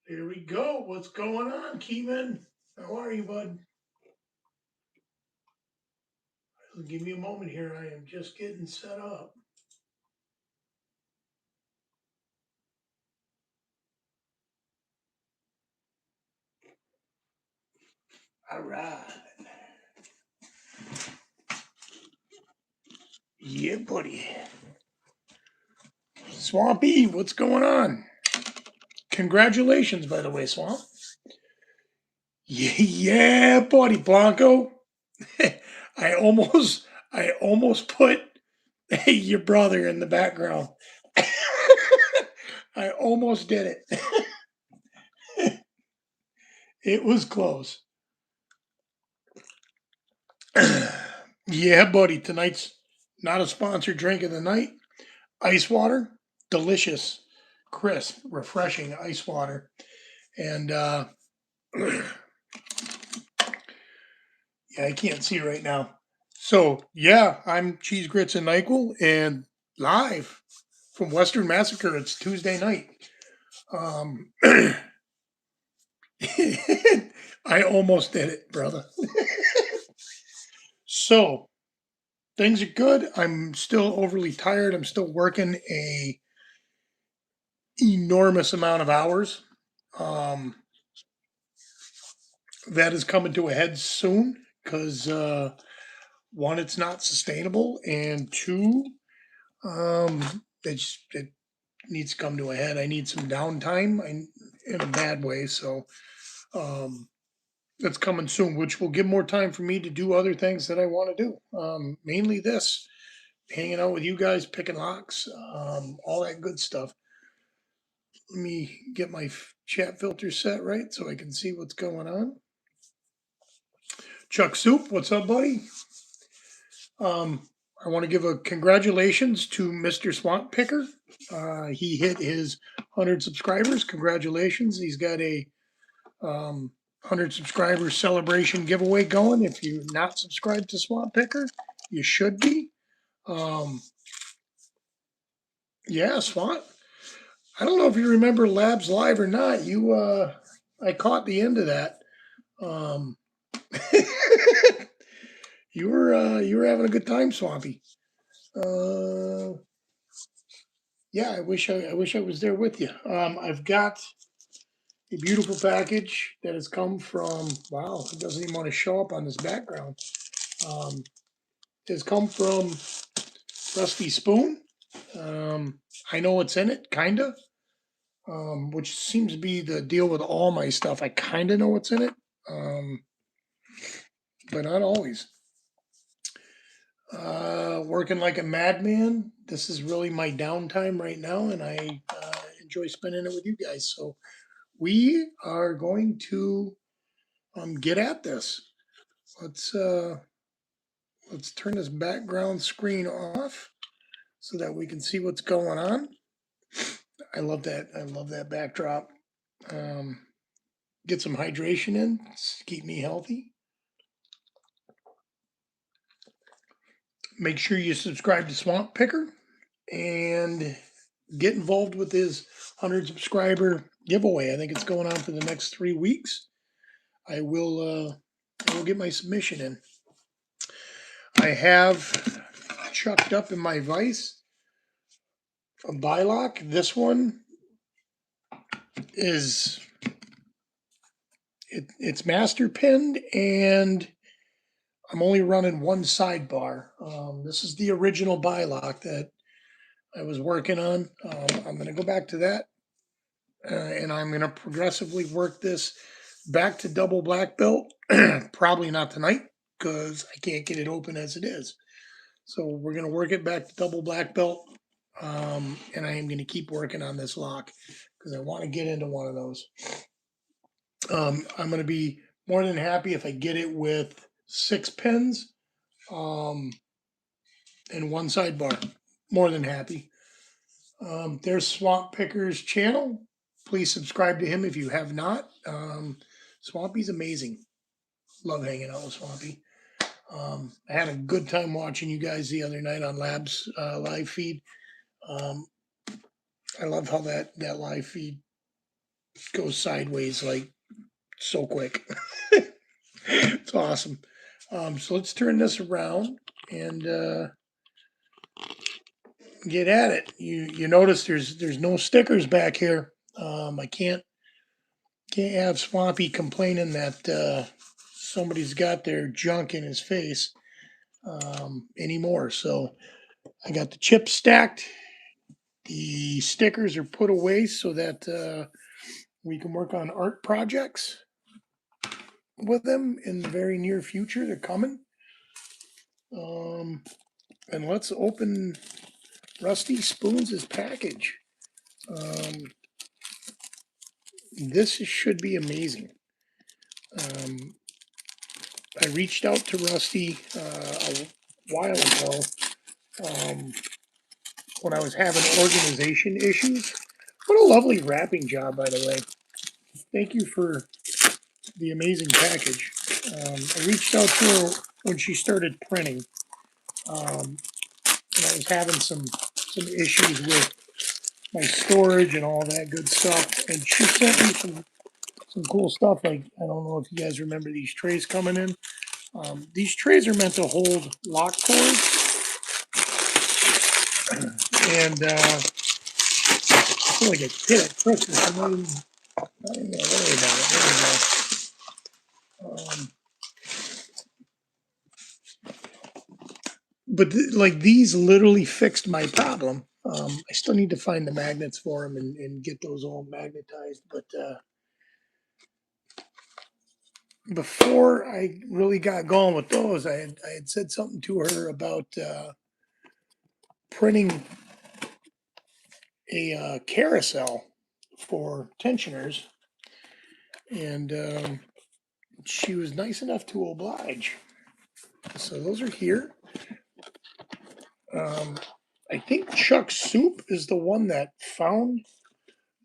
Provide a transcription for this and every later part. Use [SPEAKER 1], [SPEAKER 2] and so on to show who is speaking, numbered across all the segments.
[SPEAKER 1] Here we go. What's going on, Keyman? How are you, bud? Give me a moment here. I am just getting set up. All right. Yeah, buddy. Swampy, what's going on? Congratulations, by the way, Swamp. Yeah, buddy, Blanco. I almost put your brother in the background. I almost did it. It was close. Yeah, buddy. Tonight's not a sponsored drink of the night. Ice water, delicious, crisp, refreshing ice water. And yeah, I can't see right now. So yeah, I'm Cheese Grits and Nyquil and live from Western Massacre. It's Tuesday night. Um, I almost did it, brother. So things are good. I'm still overly tired. I'm still working a enormous amount of hours. Um, that is coming to a head soon because one, it's not sustainable, and two, it needs to come to a head. I need some downtime in a bad way, so um, that's coming soon, which will give more time for me to do other things that I want to do. Mainly this, hanging out with you guys, picking locks, all that good stuff. Let me get my chat filter set right so I can see what's going on. Chuck Soup, what's up, buddy? I want to give a congratulations to Mr. Swamp Picker. He hit his 100 subscribers. Congratulations. He's got a 100 subscribers celebration giveaway going. If you're not subscribed to Swamp Picker, you should be. Yeah, Swamp. I don't know if you remember Labs Live or not. I caught the end of that. Um, you were having a good time, Swampy. Uh, yeah, I wish I was there with you. I've got a beautiful package that has come from. Wow, it doesn't even want to show up on this background. Um, has come from RustySpoon. I know what's in it, kinda. Which seems to be the deal with all my stuff. I kind of know what's in it, um, but not always. Working like a madman. This is really my downtime right now, and I enjoy spending it with you guys. So we are going to get at this. Let's uh, let's turn this background screen off so that we can see what's going on. I love that. I love that backdrop. Um, get some hydration in, keep me healthy. Make sure you subscribe to Swamp Picker and get involved with his 100 subscriber giveaway. I think it's going on for the next 3 weeks. I will get my submission in. I have chucked up in my vise a bylock. This one is it's master pinned, and I'm only running one sidebar. This is the original bylock that I was working on. I'm going to go back to that, and I'm going to progressively work this back to double black belt. Probably not tonight because I can't get it open as it is. So we're going to work it back to double black belt, and I am going to keep working on this lock because I want to get into one of those. I'm going to be more than happy if I get it with 6 pins and one sidebar. More than happy. There's Swamp Picker's channel. Please subscribe to him if you have not. Swampy's amazing. Love hanging out with Swampy. I had a good time watching you guys the other night on Labs live feed. I love how that live feed goes sideways like so quick. It's awesome. So let's turn this around and get at it. You notice there's no stickers back here. I can't have Swampy complaining that somebody's got their junk in his face anymore. So I got the chips stacked. The stickers are put away so that we can work on art projects with them in the very near future. They're coming. And let's open RustySpoon's package. This should be amazing. I reached out to Rusty a while ago when I was having organization issues. What a lovely wrapping job, by the way. Thank you for the amazing package. I reached out to her when she started printing. And I was having some issues with my storage and all that good stuff. And she sent me some cool stuff. Like, I don't know if you guys remember these trays coming in. These trays are meant to hold lock cords. And I feel like a kid at Christmas. I'm not even gonna worry about it. There we go. But like these literally fixed my problem. I still need to find the magnets for them and get those all magnetized. But before I really got going with those, I had said something to her about printing a carousel for tensioners, and she was nice enough to oblige. So those are here. I think Chuck Soup is the one that found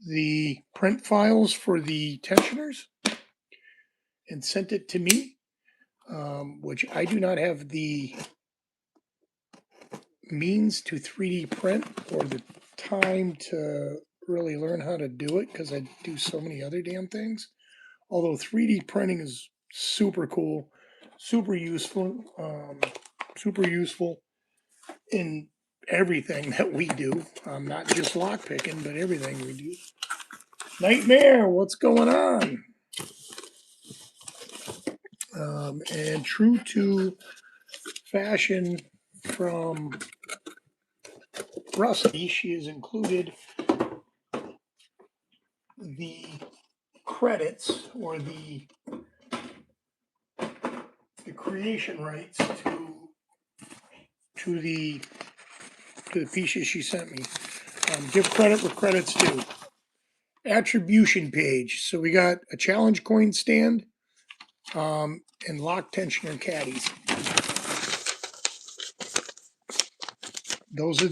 [SPEAKER 1] the print files for the tensioners and sent it to me, which I do not have the means to 3D print or the time to really learn how to do it because I do so many other damn things. Although 3D printing is super cool, super useful in everything that we do. Not just lock picking, but everything we do. Nightmare, what's going on? And true to fashion from Rusty, she has included the credits or the creation rights to the pieces she sent me. Give credit where credit's due. Attribution page. So we got a challenge coin stand and lock tensioner caddies. Those are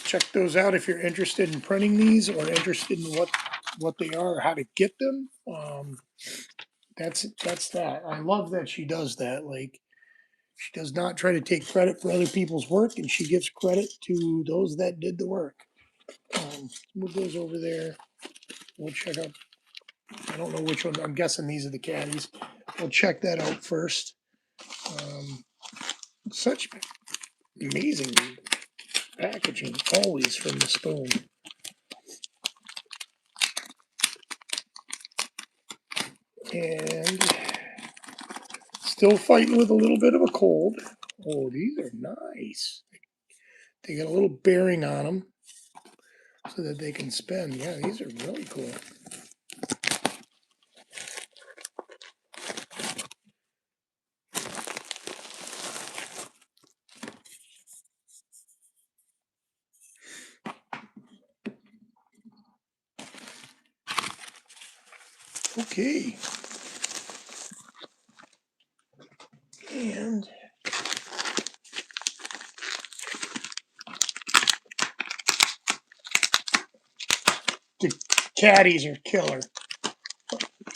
[SPEAKER 1] check those out if you're interested in printing these or interested in what they are, how to get them. That's that. I love that she does that. Like, she does not try to take credit for other people's work, and she gives credit to those that did the work. Move those over there. We'll check out. I don't know which one. I'm guessing these are the caddies. We'll check that out first. Such amazing packaging, always from the Spoon. And still fighting with a little bit of a cold. Oh, these are nice. They got a little bearing on them so that they can spin. Yeah, these are really cool. Okay. And the caddies are killer.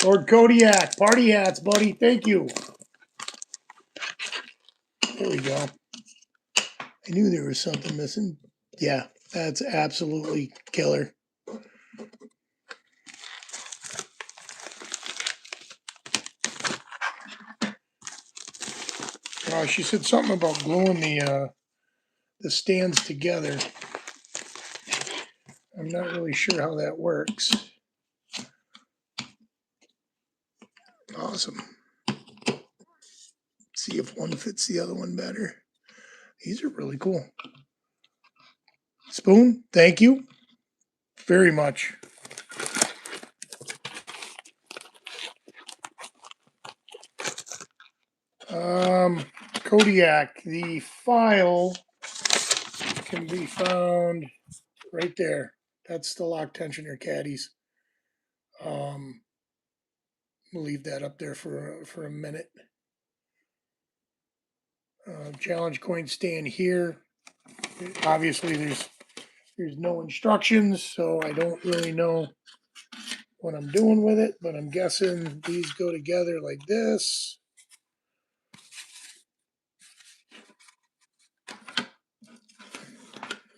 [SPEAKER 1] Lord Kodiak, party hats, buddy. Thank you. There we go. I knew there was something missing. Yeah, That's absolutely killer. She said something about gluing the stands together. I'm not really sure how that works. Awesome. See if one fits the other one better. These are really cool. Spoon, thank you very much. Kodiak, the file can be found right there. That's the lock tensioner caddies. We'll leave that up there for a minute. Challenge coins stand here. Obviously, there's no instructions, so I don't really know what I'm doing with it, but I'm guessing these go together like this.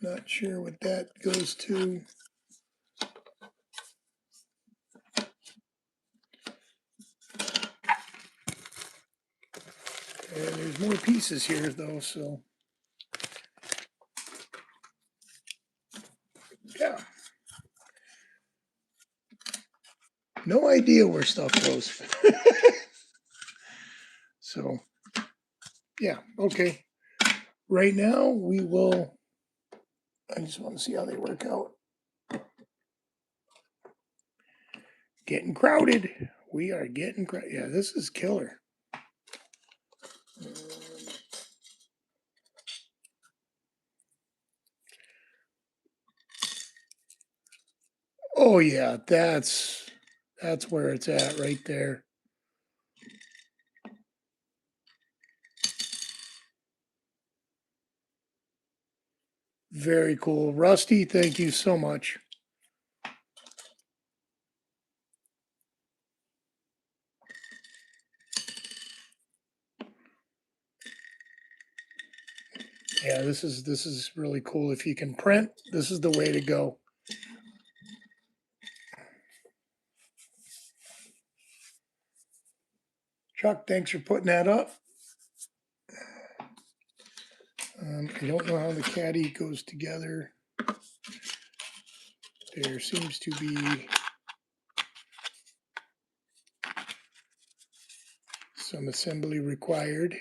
[SPEAKER 1] Not sure what that goes to. And there's more pieces here, though, so yeah. No idea where stuff goes. So, yeah, okay. Right now, we will. I just want to see how they work out. Getting crowded. We are getting crowded. Yeah, this is killer. Oh yeah, that's where it's at right there. Very cool. Rusty, thank you so much. Yeah, this is really cool. If you can print, this is the way to go. Chuck, thanks for putting that up. I don't know how the caddy goes together. There seems to be some assembly required.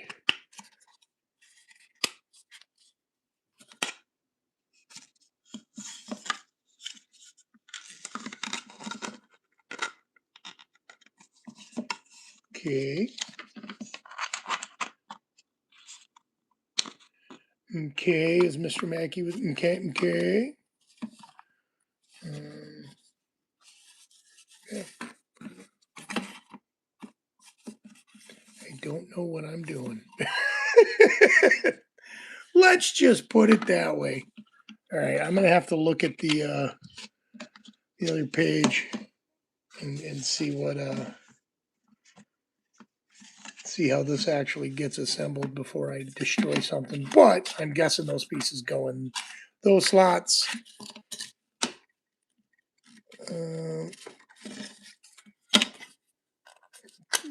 [SPEAKER 1] Okay. Okay, is Mr. Mackey with okay? Yeah. I don't know what I'm doing. Let's just put it that way. All right, I'm gonna have to look at the other page and see what see how this actually gets assembled before I destroy something. But I'm guessing those pieces go in those slots.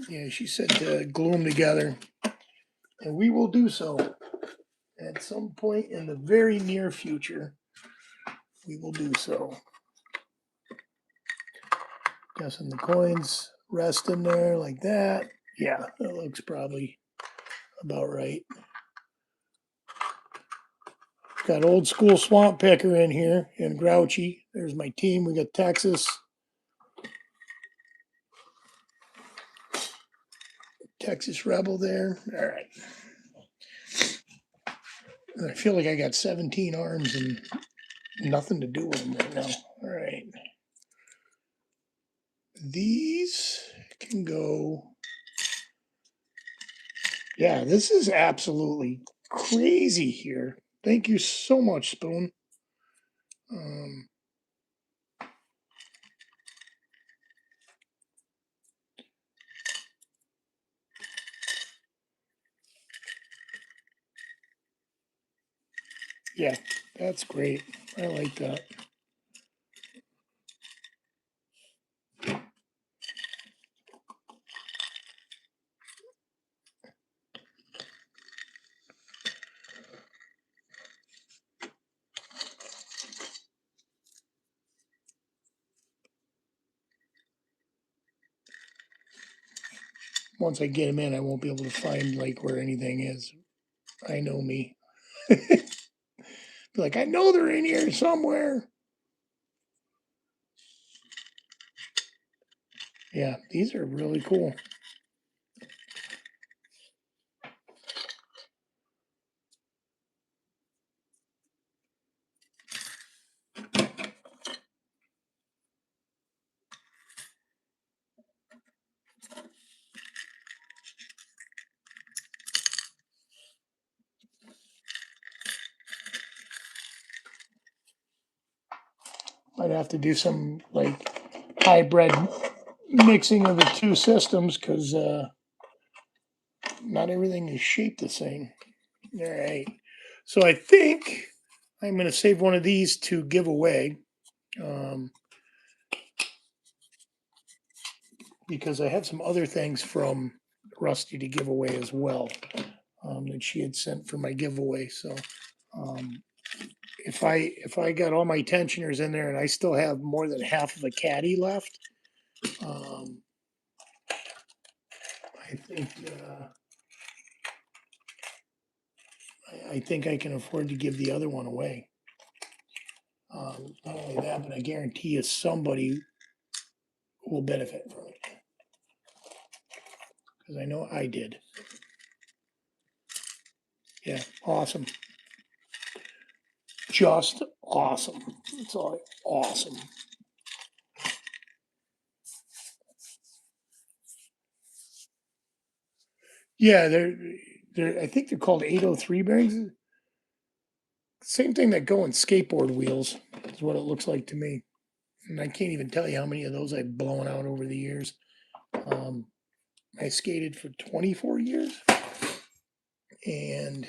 [SPEAKER 1] Yeah, she said to glue them together, and we will do so at some point in the very near future. We will do so. Guessing the coins rest in there like that. Yeah, that looks probably about right. Got old school swamp picker in here and Grouchy. There's my team. We got Texas. Texas Rebel there. All right. I feel like I got 17 arms and nothing to do with them right now. All right. These can go. Yeah, this is absolutely crazy here. Thank you so much, Spoon. Yeah, that's great. I like that. Once I get them in, I won't be able to find like where anything is. I know me. Be like, I know they're in here somewhere. Yeah, these are really cool. Might have to do some like hybrid mixing of the two systems because not everything is shaped the same. All right. So I think I'm going to save one of these to give away because I have some other things from Rusty to give away as well that she had sent for my giveaway. So um, if I got all my tensioners in there and I still have more than half of a caddy left, I think I think I can afford to give the other one away. Not only that, but I guarantee you somebody will benefit from it because I know I did. Yeah, awesome. Just awesome. It's all awesome. Yeah, they're I think they're called 803 bearings. Same thing that go in skateboard wheels is what it looks like to me. And I can't even tell you how many of those I've blown out over the years. I skated for 24 years and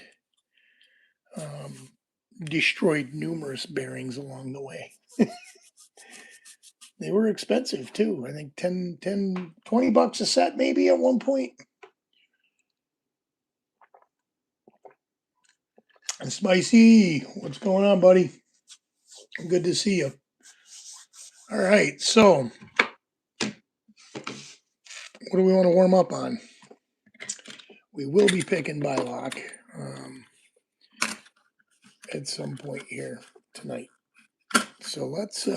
[SPEAKER 1] destroyed numerous bearings along the way. They were expensive too. I think 20 bucks a set maybe at one point. And Spicy, what's going on, buddy? Good to see you. All right, so what do we want to warm up on? We will be picking by lock at some point here tonight. So let's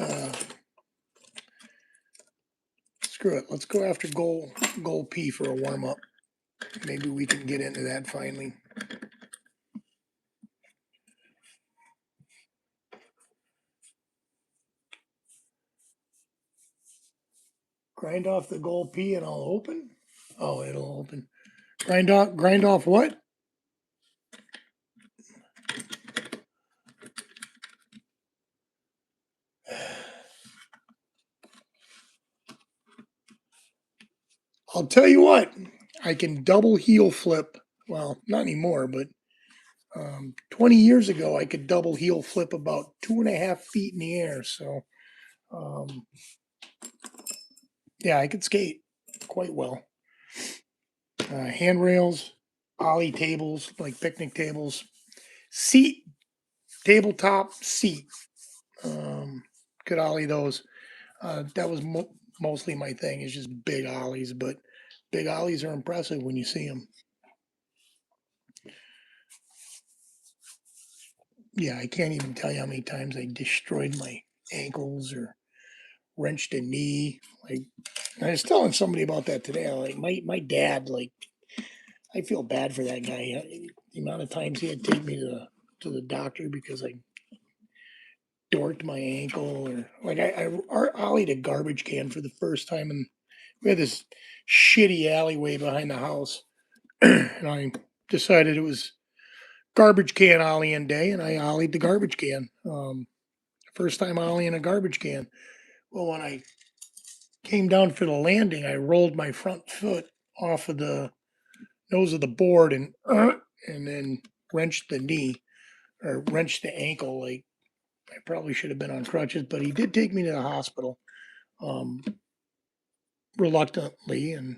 [SPEAKER 1] screw it. Let's go after goal P for a warm up. Maybe we can get into that finally. Grind off the goal P and I'll open. Oh, it'll open. Grind off what? I'll tell you what, I can double heel flip. Well, not anymore, but 20 years ago, I could double heel flip about 2.5 feet in the air. So, yeah, I could skate quite well. Handrails, ollie tables, like picnic tables, seat, tabletop seat. Could ollie those. That was mostly my thing, is just big ollies, but big ollies are impressive when you see them. Yeah, I can't even tell you how many times I destroyed my ankles or wrenched a knee. Like, I was telling somebody about that today. Like my dad, like, I feel bad for that guy. The amount of times he had to take me to the doctor because I dorked my ankle, or like I ollied a garbage can for the first time, and we had this shitty alleyway behind the house, and I decided it was garbage can ollieing day, and I ollied the garbage can. First time ollieing a garbage can. Well, when I came down for the landing, I rolled my front foot off of the nose of the board and then wrenched the knee or wrenched the ankle like I probably should have been on crutches, but he did take me to the hospital, um, reluctantly and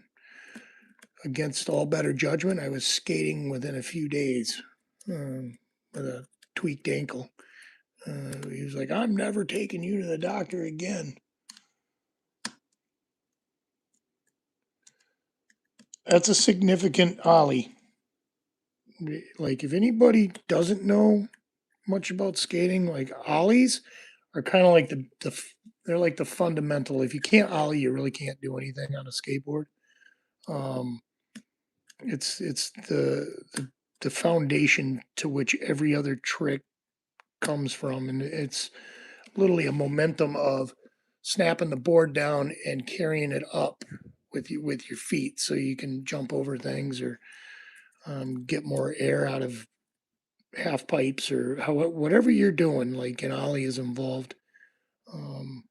[SPEAKER 1] against all better judgment. I was skating within a few days with a tweaked ankle. He was like, "I'm never taking you to the doctor again." That's a significant ollie. Like, if anybody doesn't know much about skating, like ollies are kind of like they're like the fundamental. If you can't ollie, you really can't do anything on a skateboard. Um, it's the foundation to which every other trick comes from, and it's literally a momentum of snapping the board down and carrying it up with your feet, so you can jump over things or get more air out of half pipes or whatever you're doing. Like an ollie is involved. Um,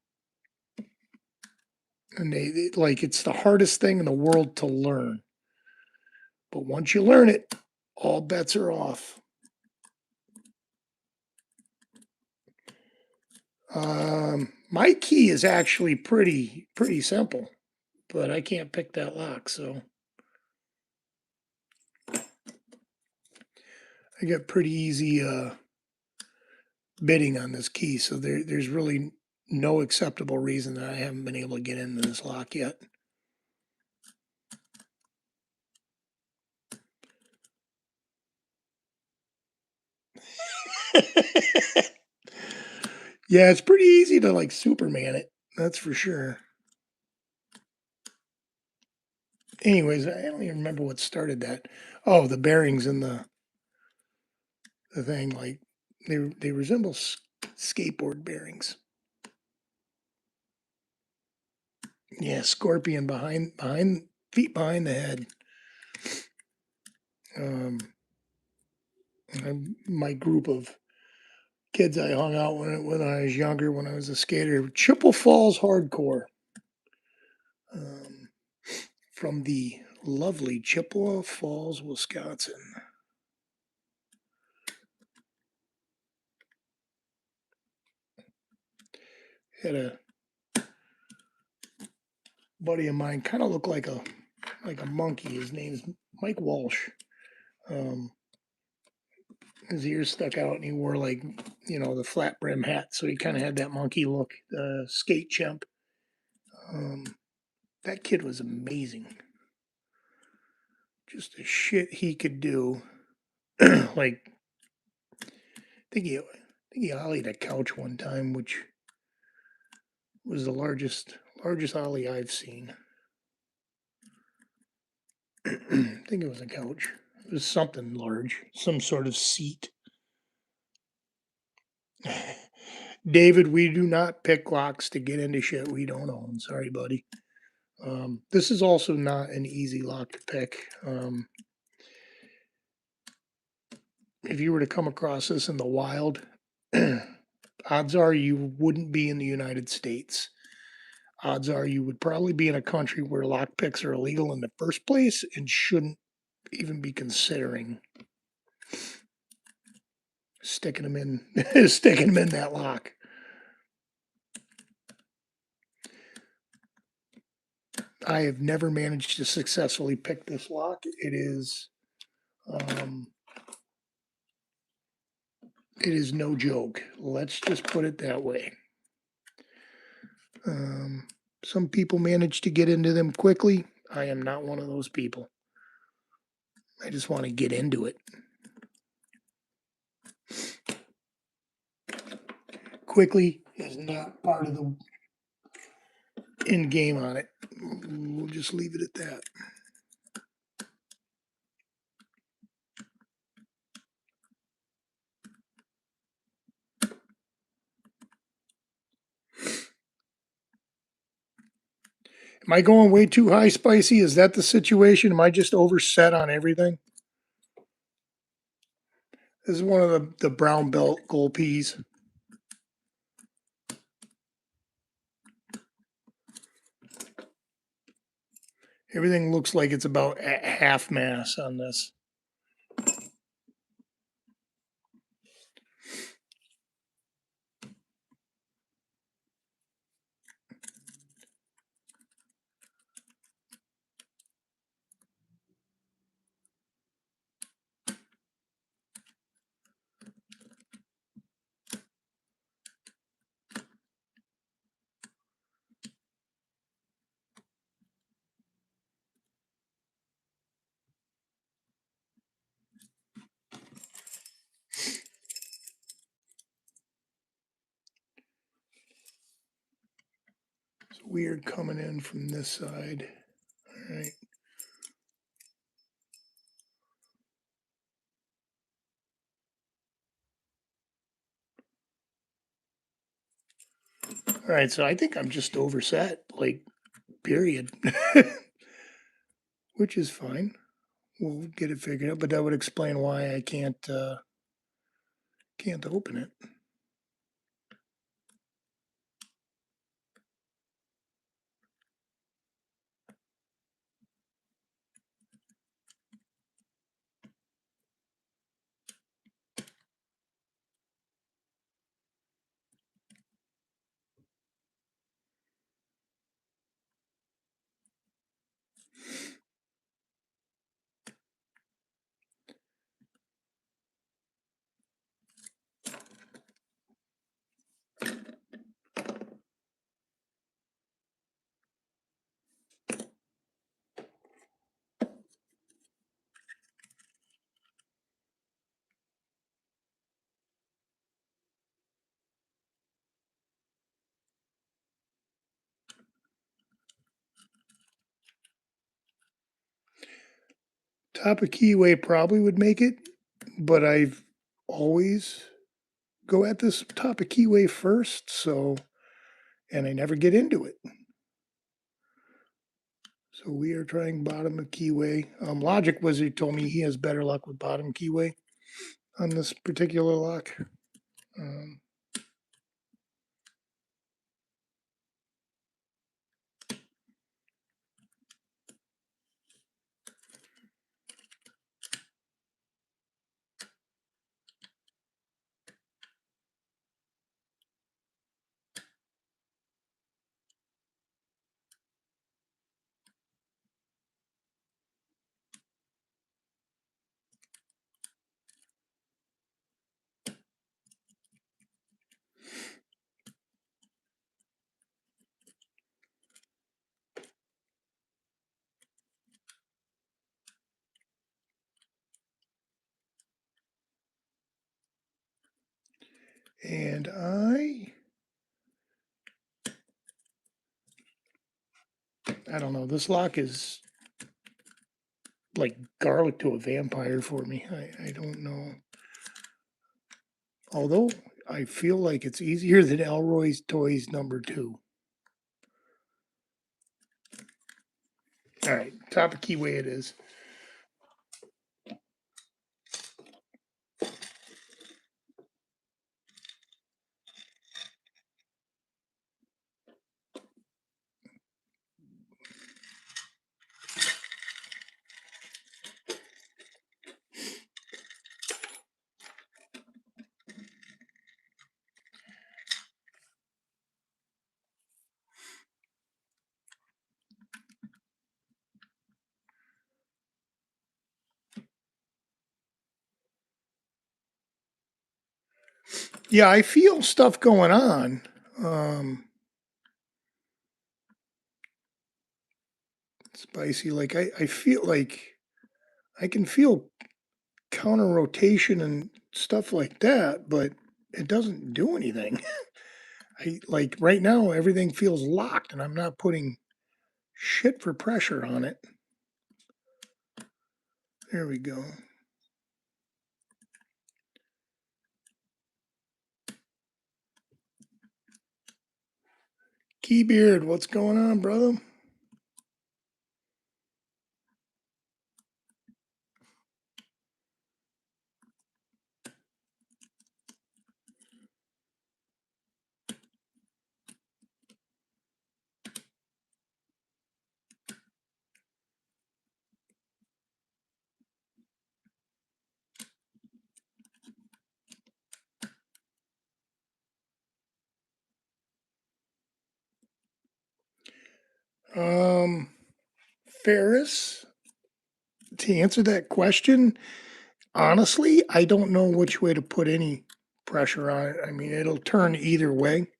[SPEAKER 1] and like it's the hardest thing in the world to learn, but once you learn it, all bets are off. My key is actually pretty simple, but I can't pick that lock, so I got pretty easy bidding on this key. So there's really no acceptable reason that I haven't been able to get into this lock yet. Yeah, it's pretty easy to like Superman it. That's for sure. Anyways, I don't even remember what started that. Oh, the bearings in the thing, like they resemble skateboard bearings. Yeah, scorpion behind feet behind the head. Um, my group of kids I hung out when I was younger, when I was a skater, Chippewa Falls hardcore. Um, from the lovely Chippewa Falls, Wisconsin. Had a buddy of mine, kind of looked like a monkey. His name's Mike Walsh. Um, his ears stuck out, and he wore like the flat brim hat, so he kind of had that monkey look. Skate chimp. Um, that kid was amazing. Just the shit he could do. Like, I think he ollied a couch one time, which was the largest ollie I've seen. I think it was a couch. It was something large, some sort of seat. David, we do not pick locks to get into shit we don't own. Sorry, buddy. This is also not an easy lock to pick. If you were to come across this in the wild, odds are you wouldn't be in the United States. Odds are you would probably be in a country where lock picks are illegal in the first place and shouldn't even be considering sticking them in sticking them in that lock. I have never managed to successfully pick this lock. Um, it is no joke. Let's just put it that way. Um, some people manage to get into them quickly. I am not one of those people. I just want to get into it. Quickly is not part of the end game on it. We'll just leave it at that. Am I going way too high spicy? Is that the situation? Am I just overset on everything? This is one of the brown belt gold peas. Everything looks like it's about half mass on this. weird coming in from this side. All right. All right, so I think I'm just overset, like, period. Which is fine. We'll get it figured out, but that would explain why I can't open it. Top of keyway probably would make it, but I've always go at this top of keyway first, so and I never get into it. So we are trying bottom of keyway. Logic Wizard told me he has better luck with bottom keyway on this particular lock. Um, and I don't know. This lock is like garlic to a vampire for me. I don't know. Although I feel like it's easier than Elroy's Toys #2. All right, top of keyway it is. Yeah, I feel stuff going on. Spicy. Like I feel like I can feel counter rotation and stuff like that, but it doesn't do anything. I like right now everything feels locked and I'm not putting shit for pressure on it. There we go. Keybeard, what's going on, brother? Um, Ferris, to answer that question, honestly, I don't know which way to put any pressure on it. I mean, it'll turn either way.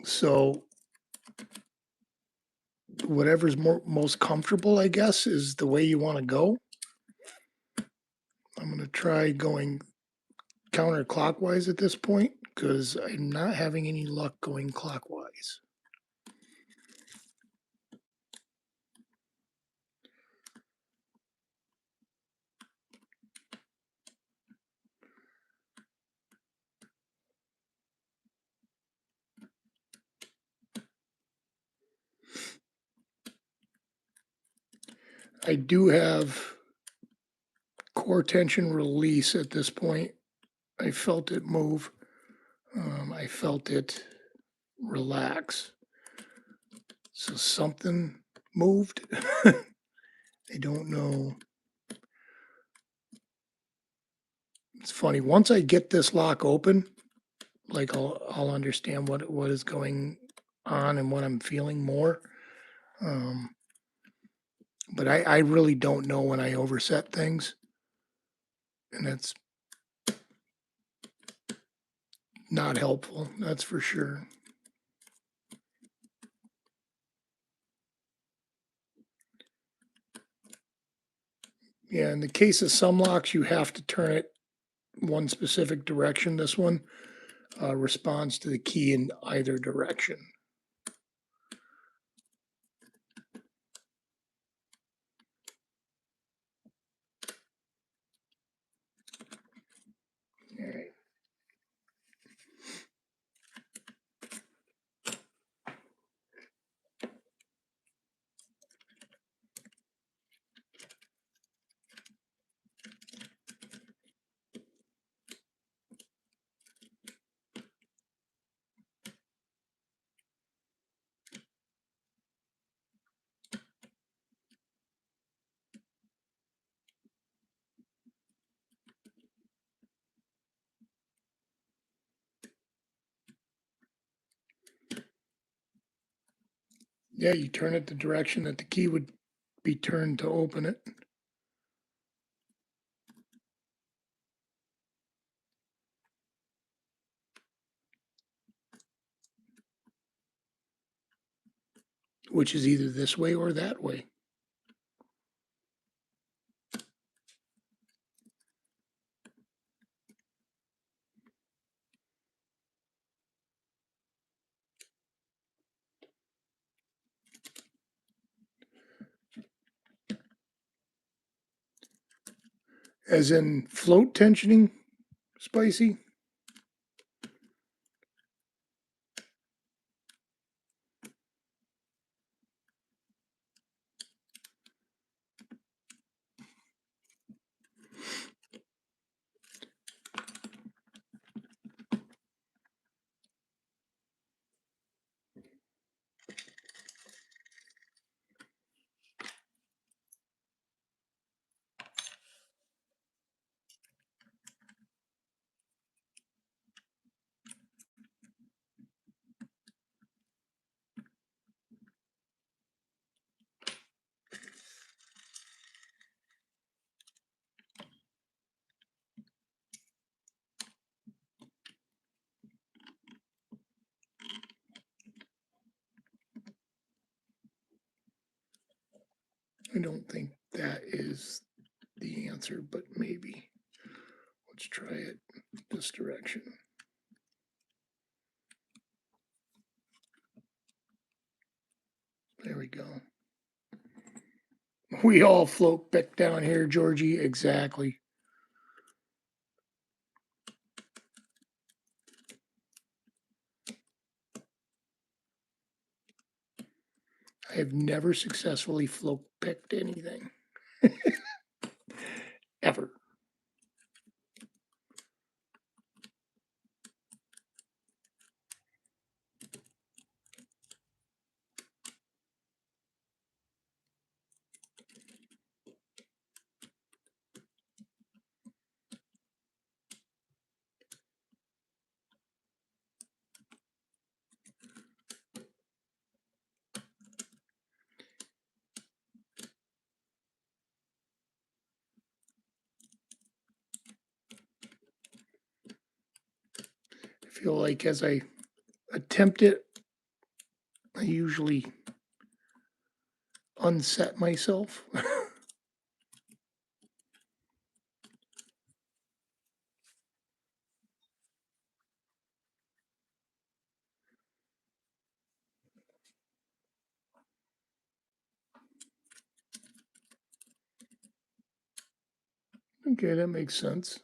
[SPEAKER 1] So whatever's most comfortable, I guess, is the way you want to go. I'm going to try going counterclockwise at this point because I'm not having any luck going clockwise. I do have core tension release at this point. I felt it move. I felt it relax. So something moved. I don't know. It's funny. Once I get this lock open, like I'll understand what is going on and what I'm feeling more. But I really don't know when I overset things, and it's not helpful. That's for sure. Yeah, in the case of some locks, you have to turn it one specific direction. This one responds to the key in either direction. All right. Yeah, you turn it the direction that the key would be turned to open it. Which is either this way or that way. As in float tensioning, spicy? I don't think that is the answer, but maybe. Let's try it this direction. There we go. We all float back down here, Georgie. Exactly. I have never successfully float picked anything. Ever. I feel like as I attempt it, I usually unset myself. Okay, that makes sense.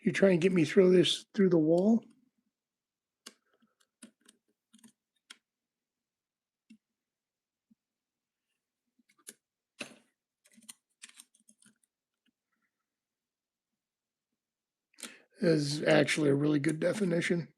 [SPEAKER 1] You try and get me through this through the wall? Is actually a really good definition.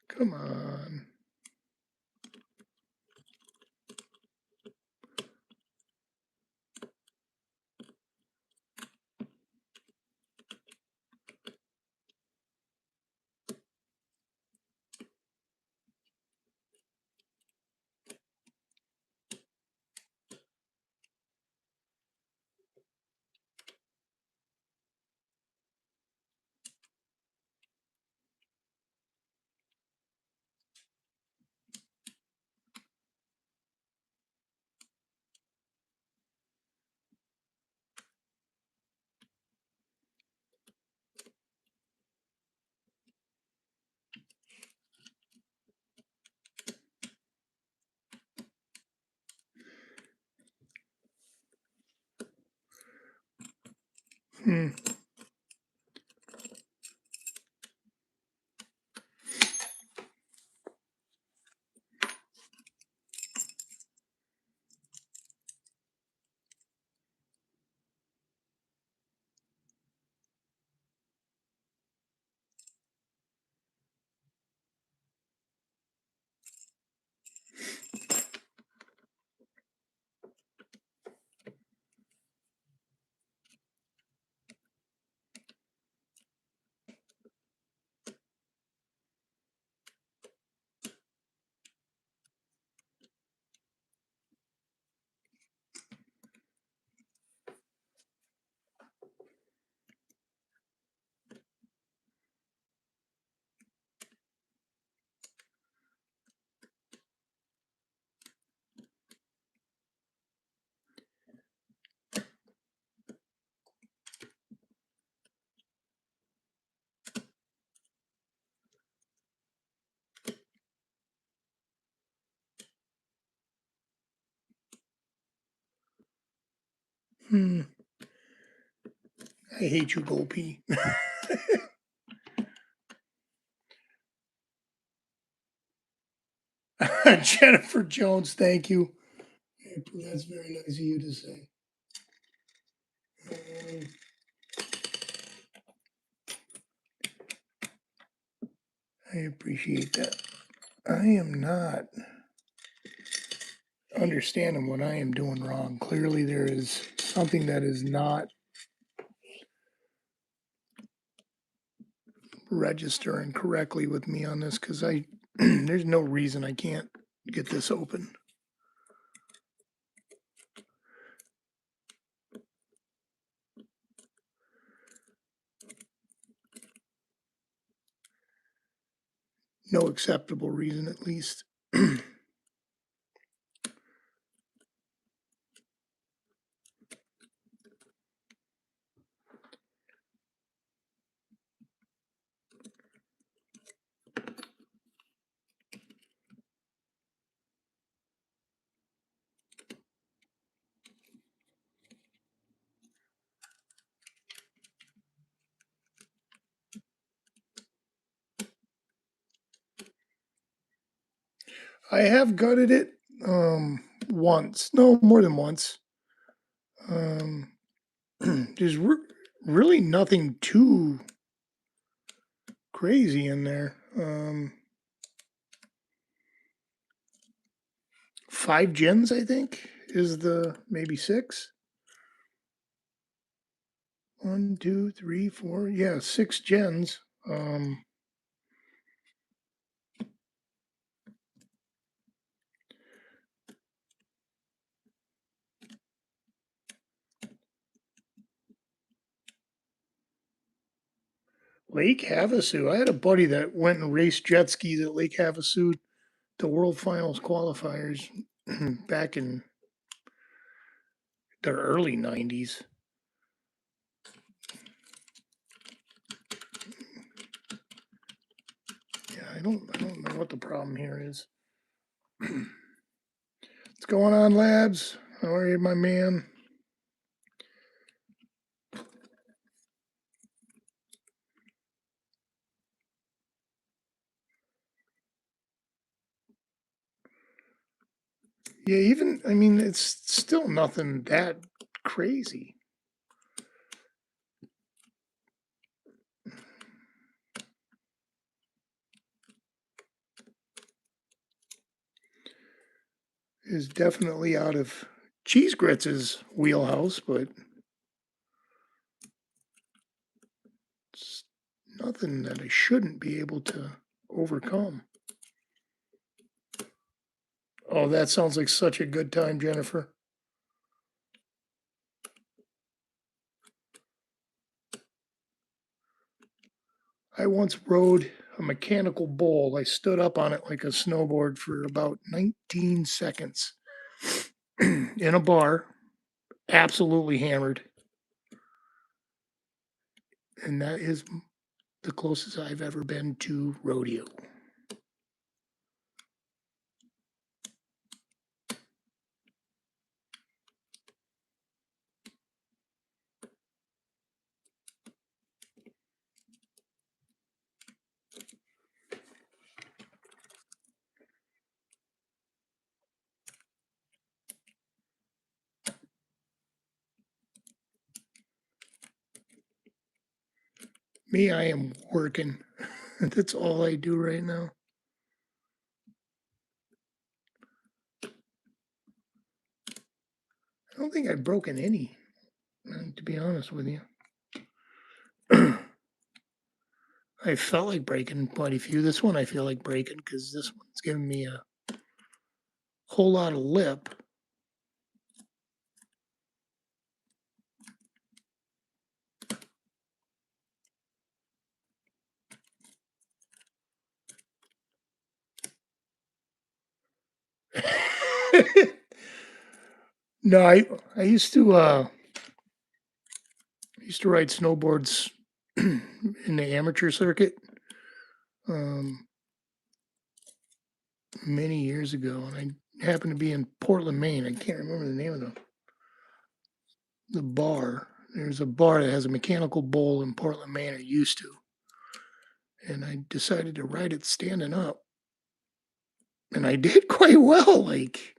[SPEAKER 1] Come on. Hmm. Hmm. I hate you, Golpy. Jennifer Jones, thank you. That's very nice of you to say. Um, I appreciate that. I am not understanding what I am doing wrong. Clearly, there is something that is not registering correctly with me on this because I there's no reason I can't get this open. No acceptable reason, at least. I have gutted it once. No, more than once. Um, there's really nothing too crazy in there. 5 gens, I think, is the maybe 6. 1, 2, 3, 4. Yeah, 6 gens. Lake Havasu. I had a buddy that went and raced jet skis at Lake Havasu to World Finals qualifiers back in the early 90s. Yeah, I don't know what the problem here is. What's going on, Labs? How are you, my man? Yeah, even, I mean, it's still nothing that crazy. Is definitely out of Cheese Grits' wheelhouse, but it's nothing that I shouldn't be able to overcome. Oh, that sounds like such a good time, Jennifer. I once rode a mechanical bull. I stood up on it like a snowboard for about 19 seconds in a bar, absolutely hammered. And that is the closest I've ever been to rodeo. Me, I am working. That's all I do right now. I don't think I've broken any, to be honest with you. I felt like breaking quite a few. This one I feel like breaking because this one's giving me a whole lot of lip. No, I used to ride snowboards in the amateur circuit many years ago, and I happened to be in Portland, Maine. I can't remember the name of the bar. There's a bar that has a mechanical bull in Portland, Maine. It used to, and I decided to ride it standing up, and I did quite well. Like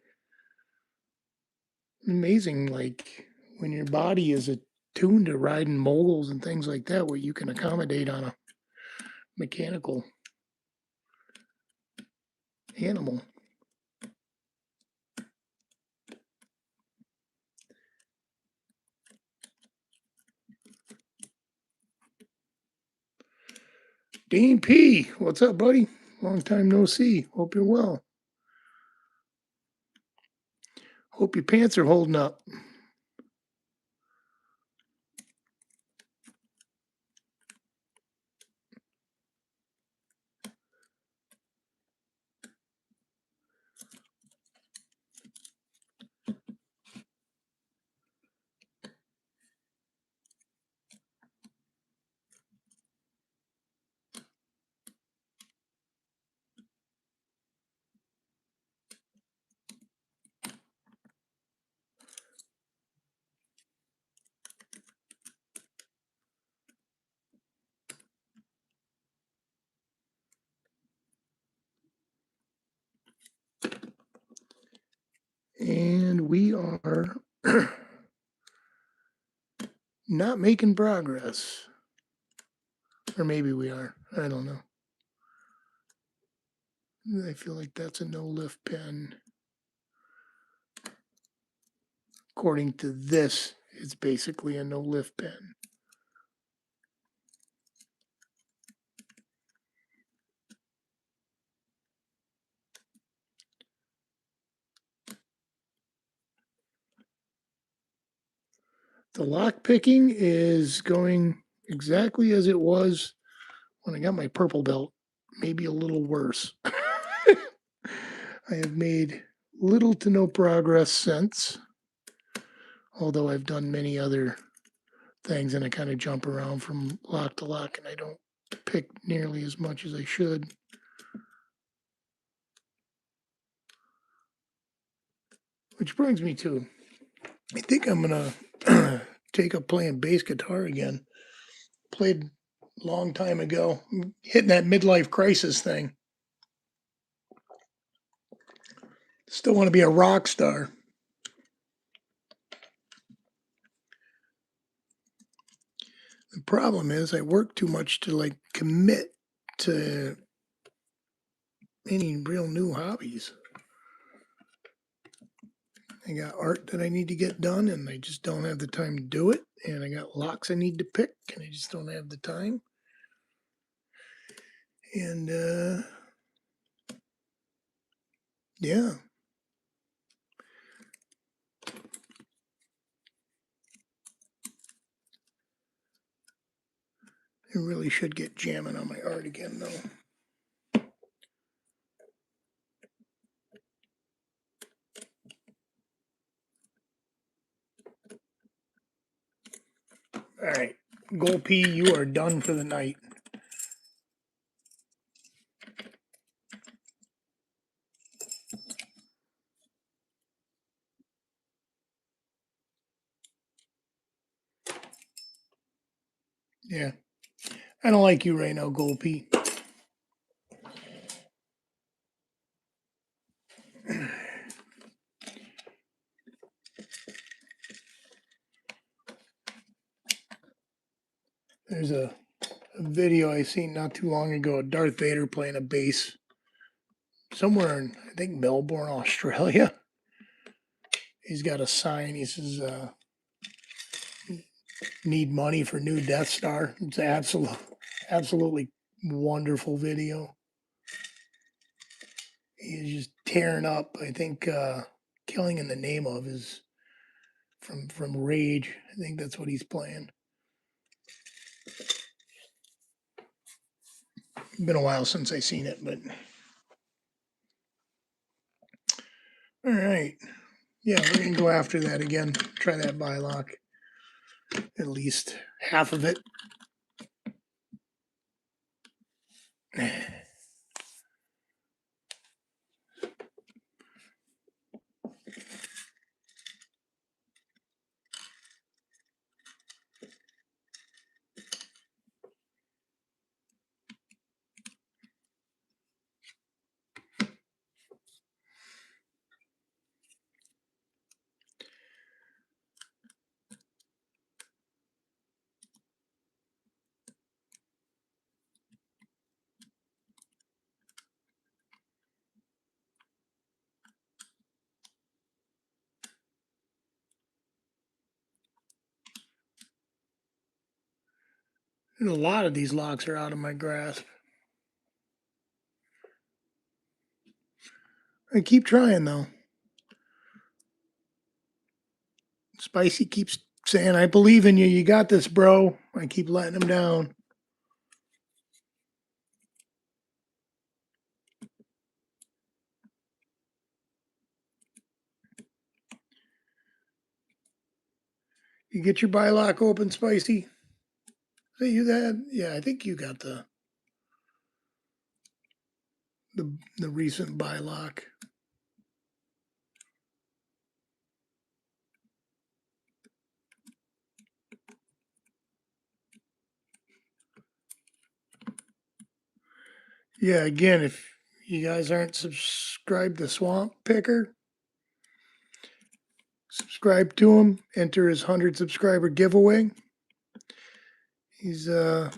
[SPEAKER 1] amazing, like when your body is attuned to riding moguls and things like that, what you can accommodate on a mechanical animal. Dean P, what's up, buddy? Long time no see. Hope you're well. Hope your pants are holding up. And we are not making progress. Or maybe we are. I don't know. I feel like that's a no lift pen. According to this, it's basically a no lift pen. The lock picking is going exactly as it was when I got my purple belt, maybe a little worse. I have made little to no progress since, although I've done many other things and I kind of jump around from lock to lock and I don't pick nearly as much as I should. Which brings me to, I think I'm going to take up playing bass guitar again. Played a long time ago, hitting that midlife crisis thing. Still want to be a rock star. The problem is I work too much to like commit to any real new hobbies. I got art that I need to get done and I just don't have the time to do it. And I got locks I need to pick and I just don't have the time. And yeah. I really should get jamming on my art again though. All right, Gold P, you are done for the night. Yeah, I don't like you right now, Gold P. There's a video I seen not too long ago of Darth Vader playing a bass somewhere in, I think, Melbourne, Australia. He's got a sign. He says, need money for new Death Star. It's absolutely wonderful video. He's just tearing up. I think Killing in the Name of is from Rage. I think that's what he's playing. Been a while since I seen it, but all right. Yeah, we're gonna go after that again. Try that bylock. At least half of it. And a lot of these locks are out of my grasp. I keep trying though. Spicy keeps saying, I believe in you. You got this, bro. I keep letting him down. You get your bylock open, Spicy? Say you that? Yeah, I think you got the recent bylock. Yeah, again, if you guys aren't subscribed to Swamp Picker, subscribe to him. Enter his 100 subscriber giveaway. He's got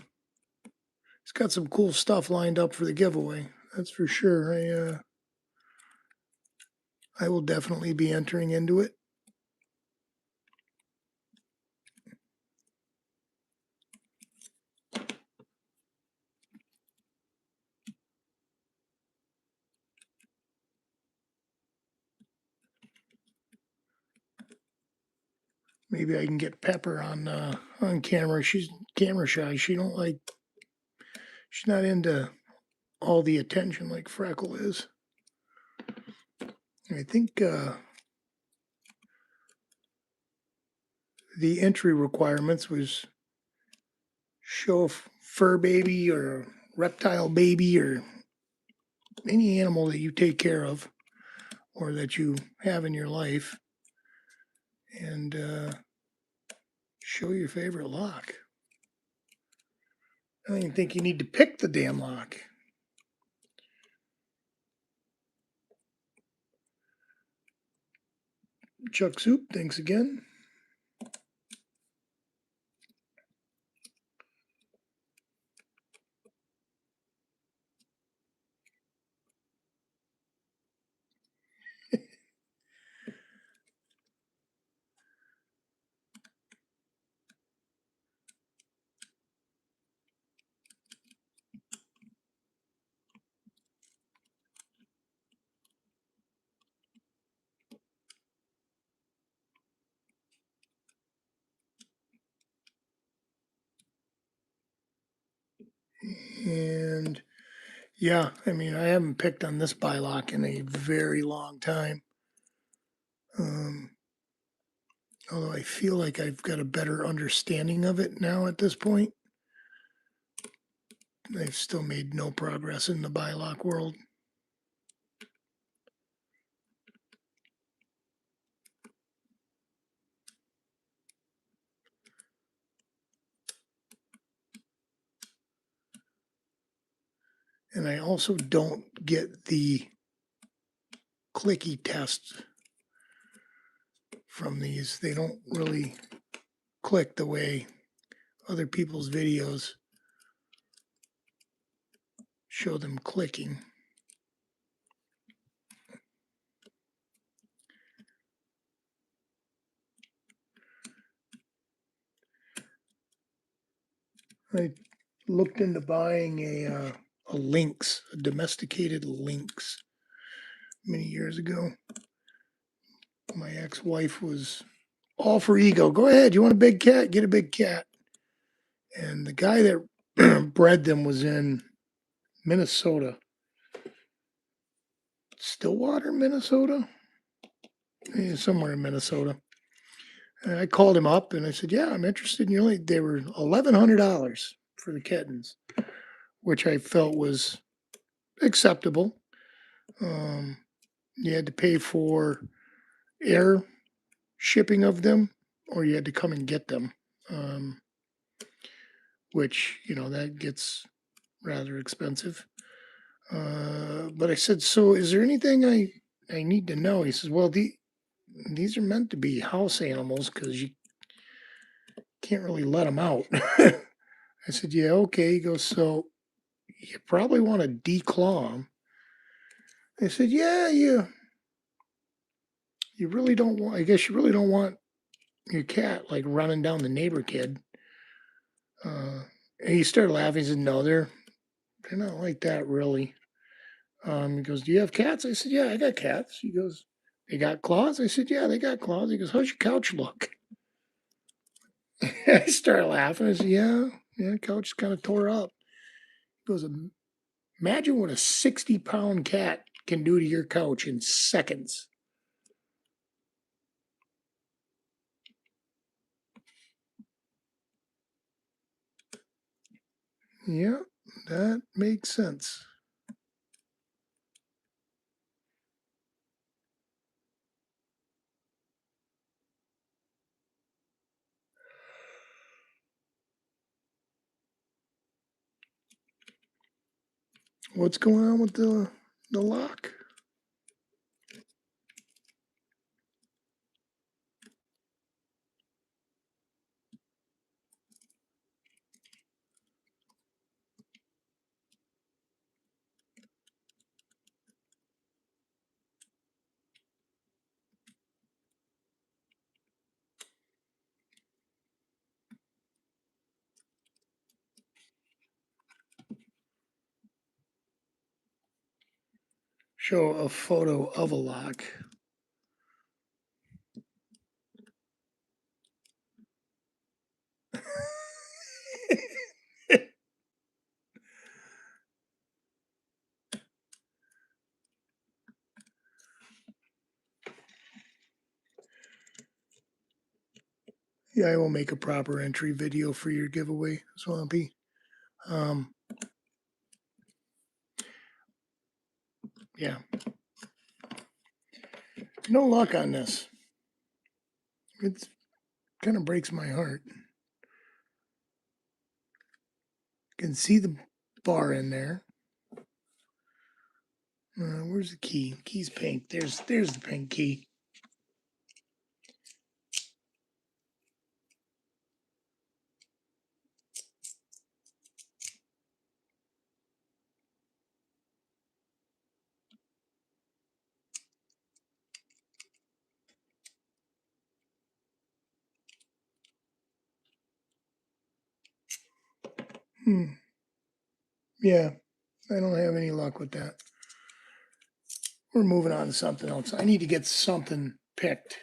[SPEAKER 1] some cool stuff lined up for the giveaway. That's for sure. I will definitely be entering into it. Maybe I can get Pepper on camera. She's camera shy. She's not into all the attention like Freckle is. I think the entry requirements was show a fur baby or a reptile baby or any animal that you take care of or that you have in your life, and show your favorite lock. I don't even think you need to pick the damn lock. Chuck Soup, thanks again. And yeah, I mean, I haven't picked on this bylock in a very long time. Although I feel like I've got a better understanding of it now at this point. I've still made no progress in the bylock world. And I also don't get the clicky test from these. They don't really click the way other people's videos show them clicking. I looked into buying a lynx, a domesticated lynx, many years ago. My ex-wife was all for ego. Go ahead, you want a big cat? Get a big cat. And the guy that bred them was in Minnesota. Stillwater, Minnesota? Yeah, somewhere in Minnesota. And I called him up and I said, yeah, I'm interested. They were $1,100 for the kittens, which I felt was acceptable. You had to pay for air shipping of them, or you had to come and get them, which, that gets rather expensive. But I said, so is there anything I need to know? He says, well, these are meant to be house animals because you can't really let them out. I said, yeah, okay. He goes, so you probably want to declaw them. I said, yeah, you really don't want, I guess you really don't want your cat like running down the neighbor kid. And he started laughing. He said, no, they're not like that really. He goes, do you have cats? I said, yeah, I got cats. He goes, they got claws? I said, yeah, they got claws. He goes, how's your couch look? I started laughing. I said, yeah, couch is kind of tore up. He goes, imagine what a 60-pound cat can do to your couch in seconds. Yeah, that makes sense. What's going on with the lock? Show a photo of a lock. Yeah, I will make a proper entry video for your giveaway, Swampy. Yeah. No luck on this. It kind of breaks my heart. You can see the bar in there. Where's the key? Key's pink. There's the pink key. Yeah, I don't have any luck with that. We're moving on to something else. I need to get something picked.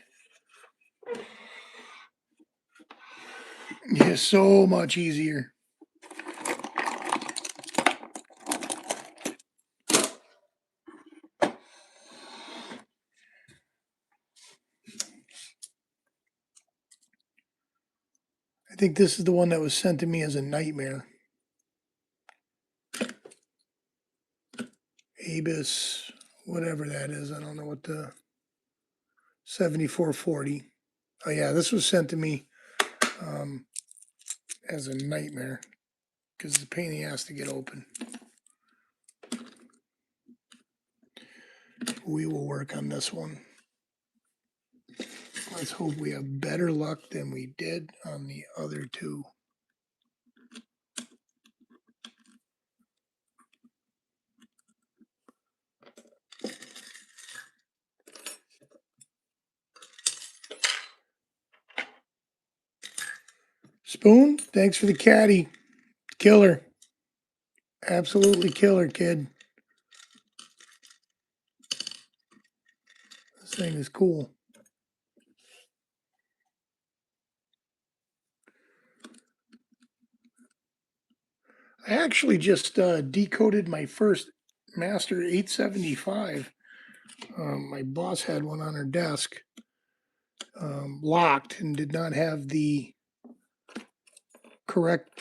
[SPEAKER 1] Yeah, so much easier. I think this is the one that was sent to me as a nightmare. Abus, whatever that is. I don't know what the 7440. Oh yeah, this was sent to me as a nightmare because it's a pain in the ass to get open. We will work on this one. Let's hope we have better luck than we did on the other two. Spoon, thanks for the caddy. Killer. Absolutely killer, kid. This thing is cool. I actually just decoded my first Master 875. My boss had one on her desk, locked, and did not have the correct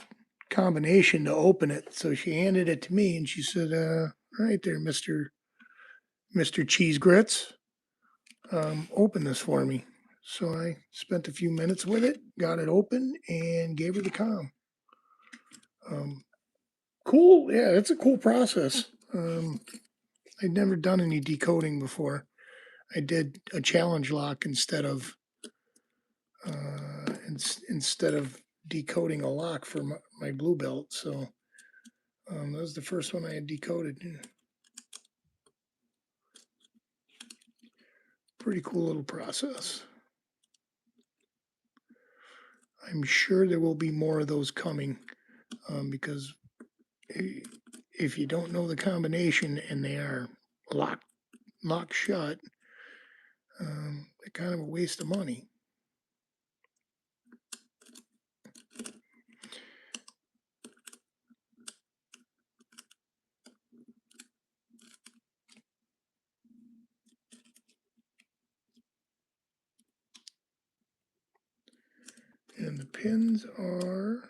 [SPEAKER 1] combination to open it. So she handed it to me and she said, all right there, Mr. Cheese Grits, open this for me. So I spent a few minutes with it, got it open, and gave her the com. Cool. Yeah, it's a cool process. I'd never done any decoding before. I did a challenge lock instead of decoding a lock for my blue belt. So that was the first one I had decoded. Pretty cool little process. I'm sure there will be more of those coming because if you don't know the combination and they are locked shut, they're kind of a waste of money. And the pins are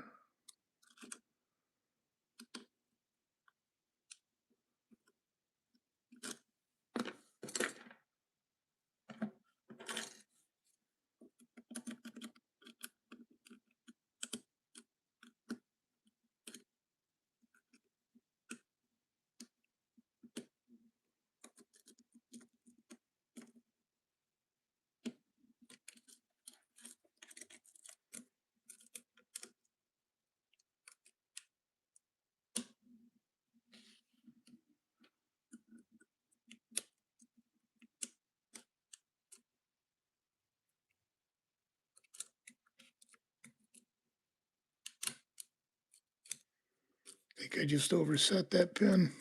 [SPEAKER 1] I think I just overset that pin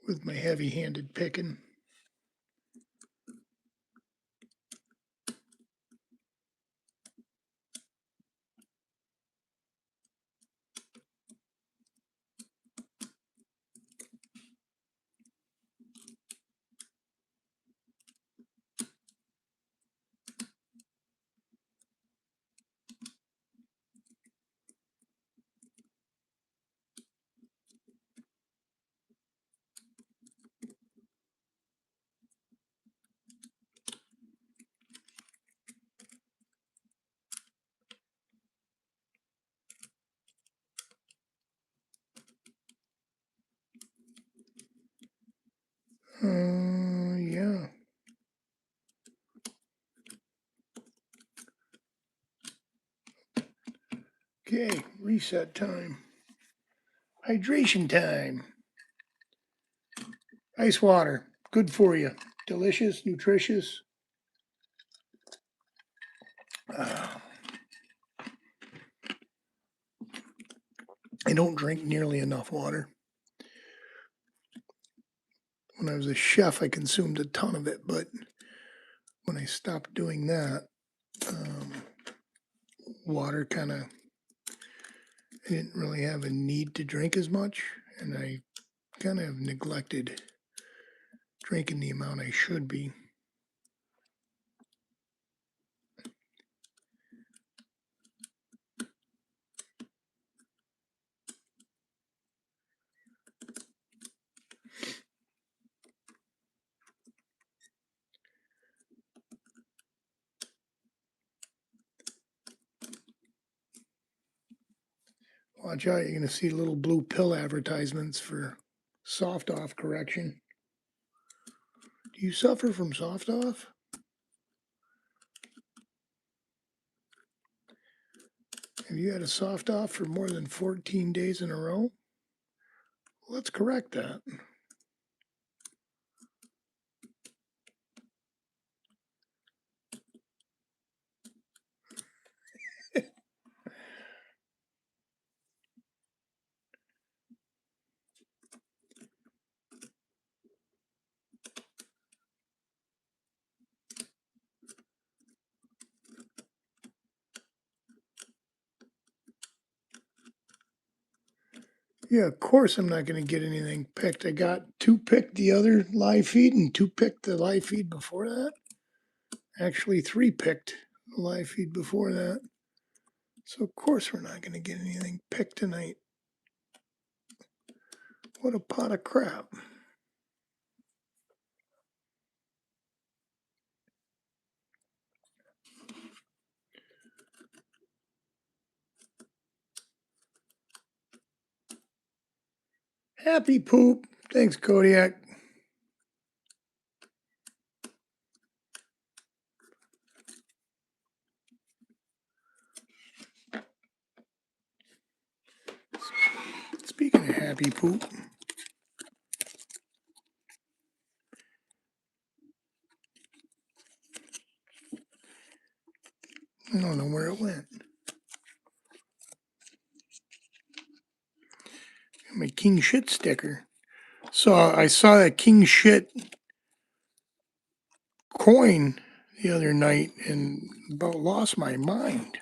[SPEAKER 1] with my heavy-handed picking. Okay, reset time. Hydration time. Ice water, good for you. Delicious, nutritious. I don't drink nearly enough water. When I was a chef, I consumed a ton of it, but when I stopped doing that, water kind of, I didn't really have a need to drink as much, and I kind of neglected drinking the amount I should be. Watch out, you're going to see little blue pill advertisements for soft off correction. Do you suffer from soft off? Have you had a soft off for more than 14 days in a row? Let's correct that. Yeah, of course I'm not going to get anything picked. I got 2 picked the other live feed and 2 picked the live feed before that. Actually, 3 picked the live feed before that. So of course we're not going to get anything picked tonight. What a pot of crap. Happy poop. Thanks, Kodiak. Speaking of happy poop, I don't know where it went. My king shit sticker. So I saw that king shit coin the other night and about lost my mind.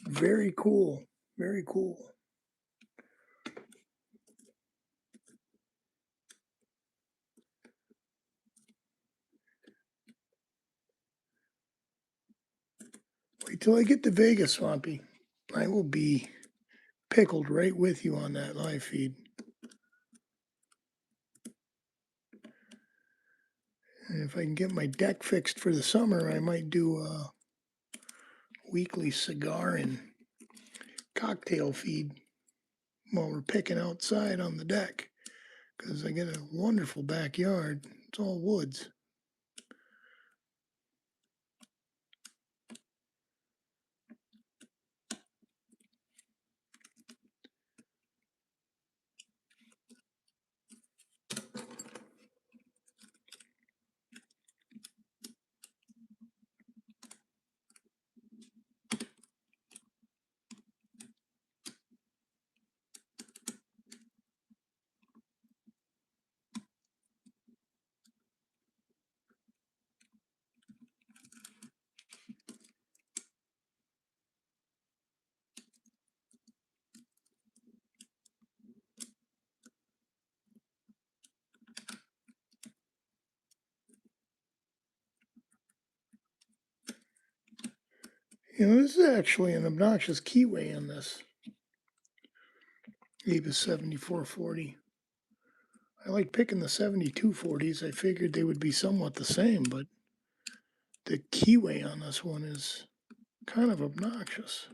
[SPEAKER 1] Very cool. Very cool. Wait till I get to Vegas, Swampy. I will be pickled right with you on that live feed. And if I can get my deck fixed for the summer, I might do a weekly cigar and cocktail feed while we're picking outside on the deck. Because I get a wonderful backyard. It's all woods. You know, this is actually an obnoxious keyway on this. Avis 7440. I like picking the 7240s. I figured they would be somewhat the same, but the keyway on this one is kind of obnoxious.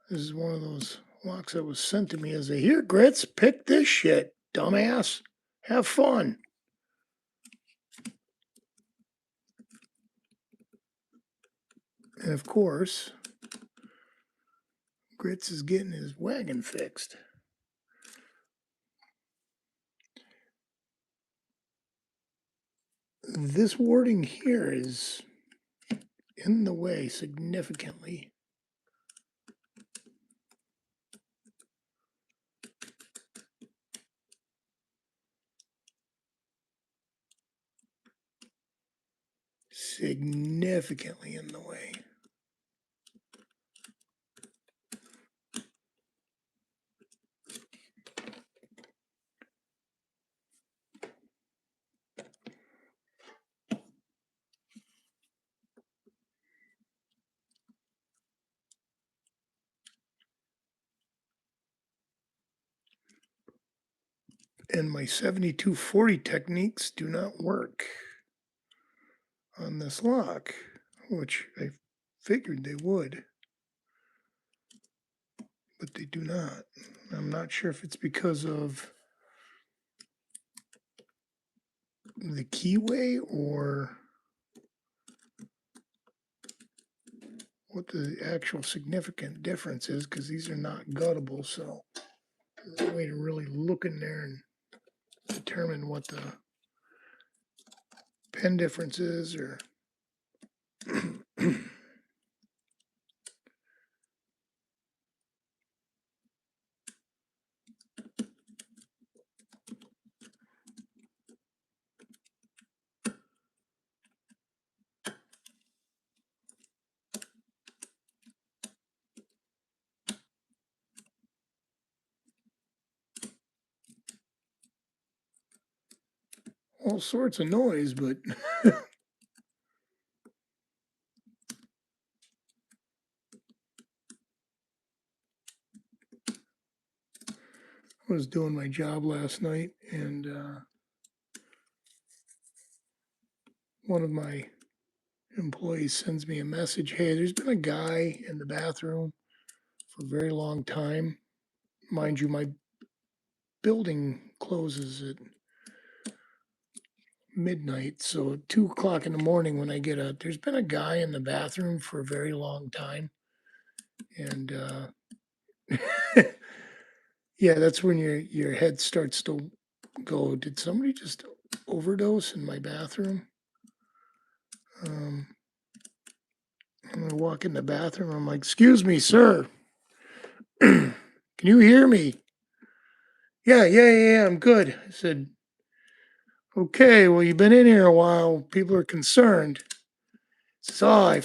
[SPEAKER 1] This is one of those locks that was sent to me as a, here, Grits, pick this shit, dumbass. Have fun. And of course, Grits is getting his wagon fixed. This warding here is in the way significantly. Significantly in the way. And my 7240 techniques do not work on this lock, which I figured they would, but they do not. I'm not sure if it's because of the keyway or what the actual significant difference is, because these are not guttable, so there's a way to really look in there and determine what the pen difference is, or all sorts of noise, but I was doing my job last night, and one of my employees sends me a message. Hey, there's been a guy in the bathroom for a very long time. Mind you, my building closes at midnight, so at 2 o'clock in the morning when I get up, there's been a guy in the bathroom for a very long time. And yeah, that's when your head starts to go, did somebody just overdose in my bathroom? I'm gonna walk in the bathroom. I'm like, excuse me, sir. Can you hear me? Yeah, I'm good. I said, okay, well, you've been in here a while. People are concerned. He says, oh,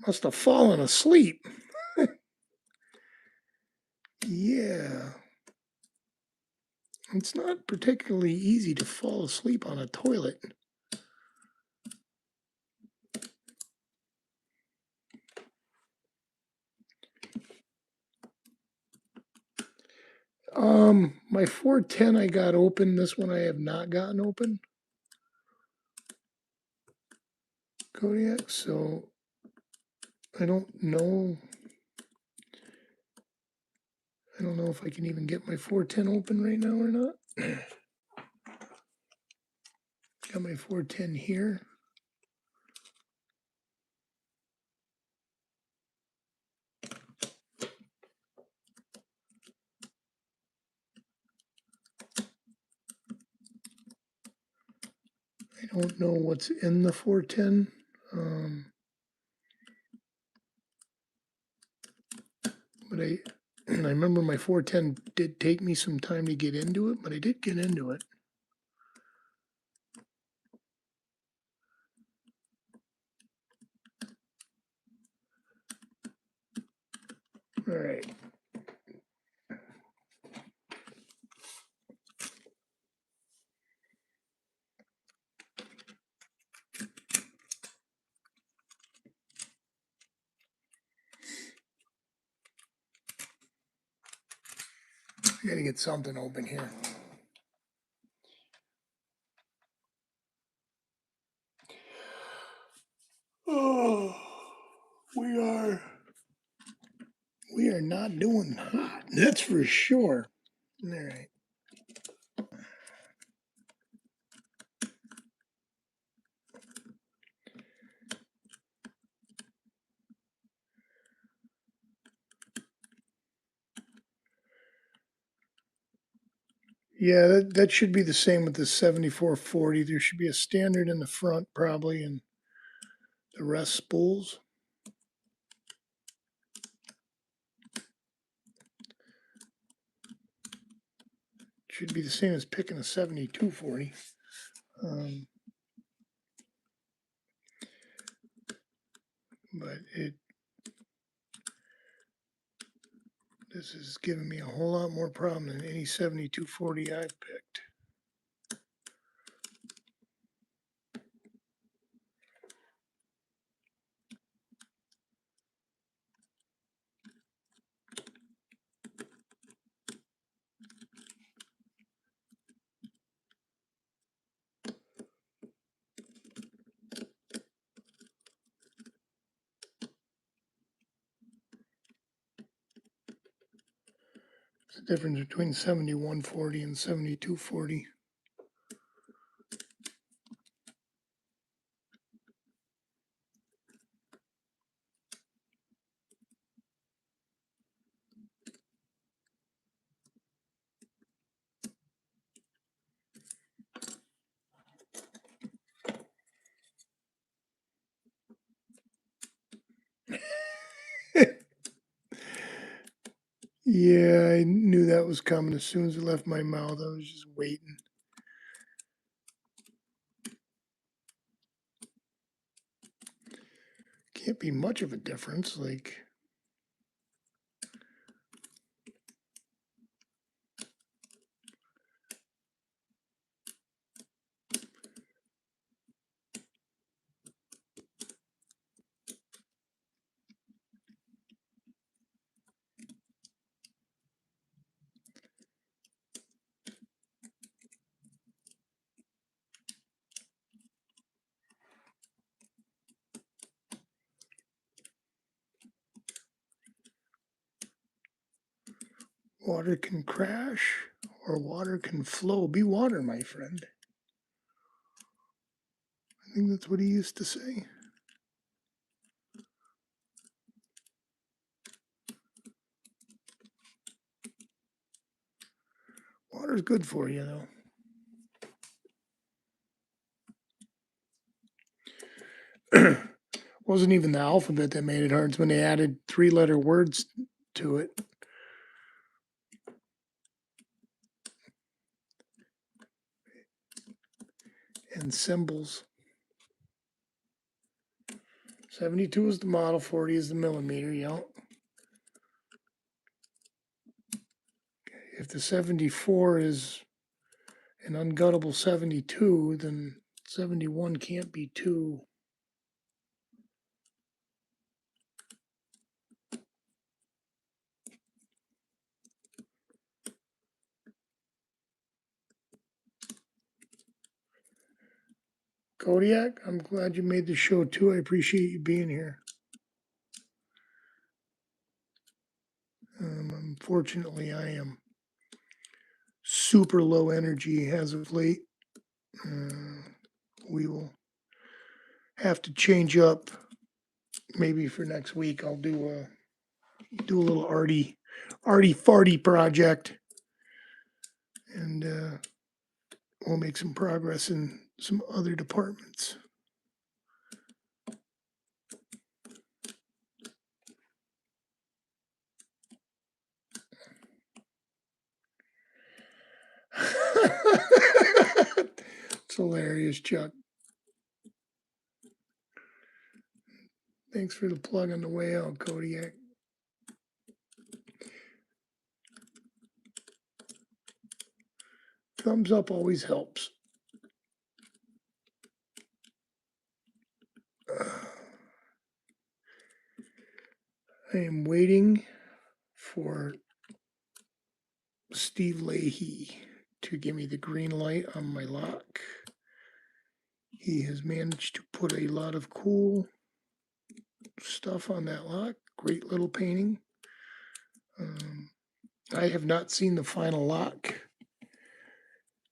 [SPEAKER 1] must have fallen asleep. Yeah. It's not particularly easy to fall asleep on a toilet. My 410 I got open. This one I have not gotten open. Kodiak, so I don't know. I don't know if I can even get my 410 open right now or not. Got my 410 here. I don't know what's in the 410. But I remember my 410 did take me some time to get into it, but I did get into it. All right. I gotta get something open here. Oh, we are not doing hot. That's for sure. All right. Yeah, that should be the same with the 7440. There should be a standard in the front probably, and the rest spools. Should be the same as picking a 7240. But this is giving me a whole lot more problem than any 7240 I've picked. The difference between 7140 and 7240. Yeah, I knew that was coming as soon as it left my mouth. I was just waiting. Can't be much of a difference. Like, water can crash or water can flow. Be water, my friend. I think that's what he used to say. Water's good for you, though. Wasn't even the alphabet that made it hard. It's when they added 3-letter words to it. And symbols. 72 is the model, 40 is the millimeter, yeah. If the 74 is an unguttable 72, then 71 can't be 2. Kodiak, I'm glad you made the show too. I appreciate you being here. Unfortunately, I am super low energy as of late. We will have to change up. Maybe for next week, I'll do a little arty farty project, and we'll make some progress in some other departments. It's hilarious, Chuck. Thanks for the plug on the way out, Kodiak. Thumbs up always helps. I am waiting for Steve Leahy to give me the green light on my lock. He has managed to put a lot of cool stuff on that lock. Great little painting. I have not seen the final lock.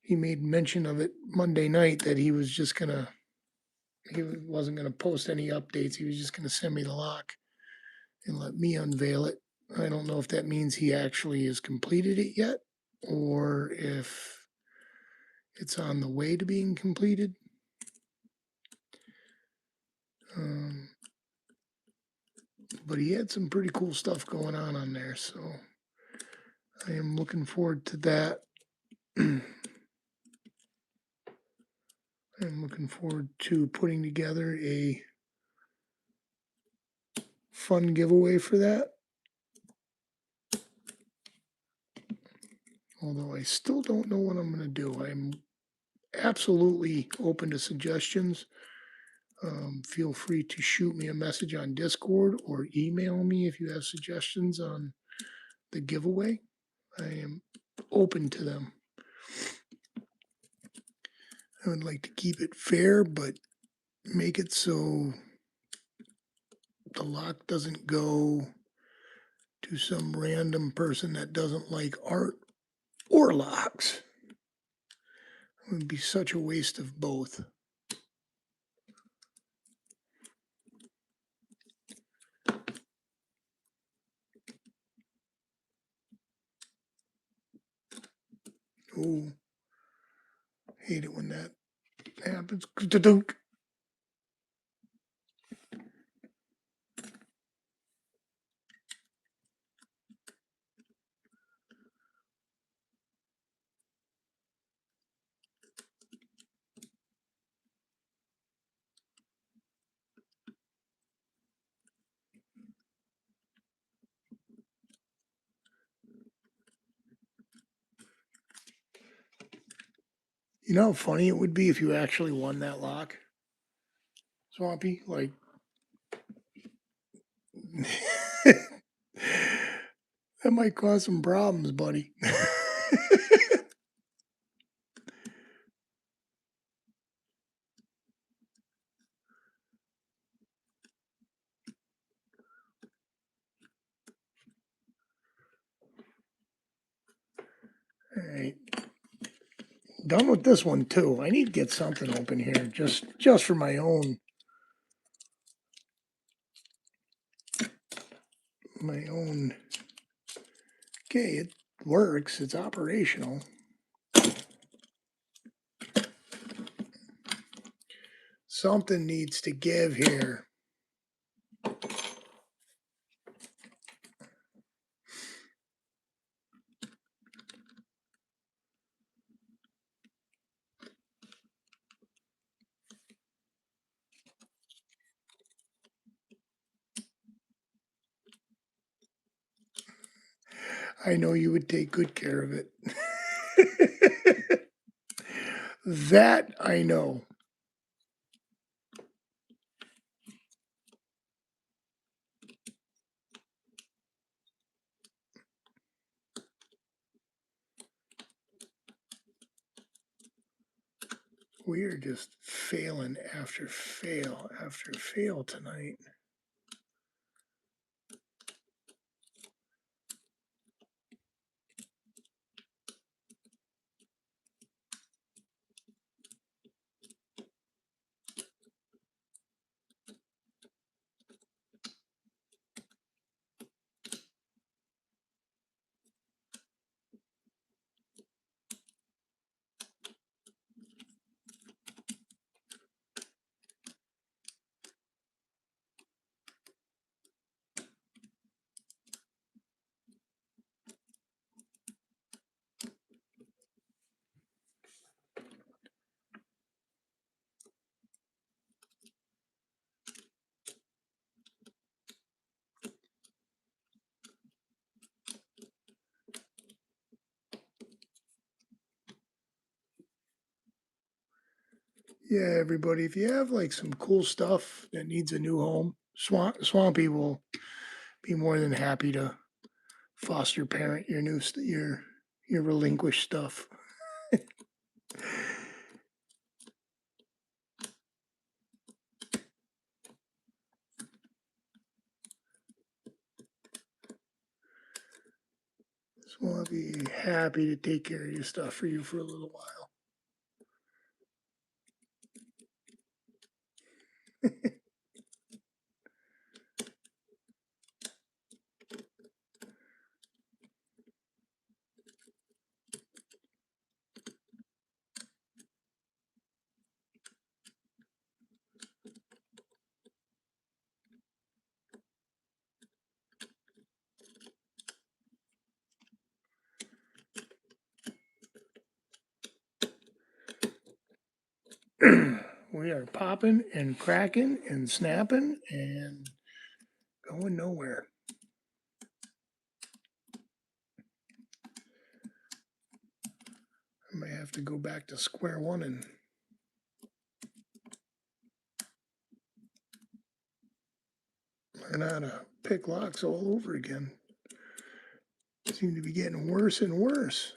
[SPEAKER 1] He made mention of it Monday night that he wasn't gonna post any updates. He was just gonna send me the lock and let me unveil it. I don't know if that means he actually has completed it yet, or if it's on the way to being completed. But he had some pretty cool stuff going on there, so I am looking forward to that. I'm looking forward to putting together a fun giveaway for that. Although I still don't know what I'm going to do. I'm absolutely open to suggestions. Feel free to shoot me a message on Discord or email me if you have suggestions on the giveaway. I am open to them. I would like to keep it fair, but make it so the lock doesn't go to some random person that doesn't like art or locks. It would be such a waste of both. Oh, hate it when that happens. You know how funny it would be if you actually won that lock, Swampy? Like, that might cause some problems, buddy. All right. Done with this one too. I need to get something open here just for my own Okay, it works. It's operational. Something needs to give here. I know you would take good care of it. That I know. We are just failing after fail after fail tonight. Yeah, everybody, if you have like some cool stuff that needs a new home, Swampy will be more than happy to foster parent your your relinquished stuff. Swampy, happy to take care of your stuff for you for a little while. We are popping and cracking and snapping and going nowhere. I may have to go back to square one and learn how to pick locks all over again. Seem to be getting worse and worse.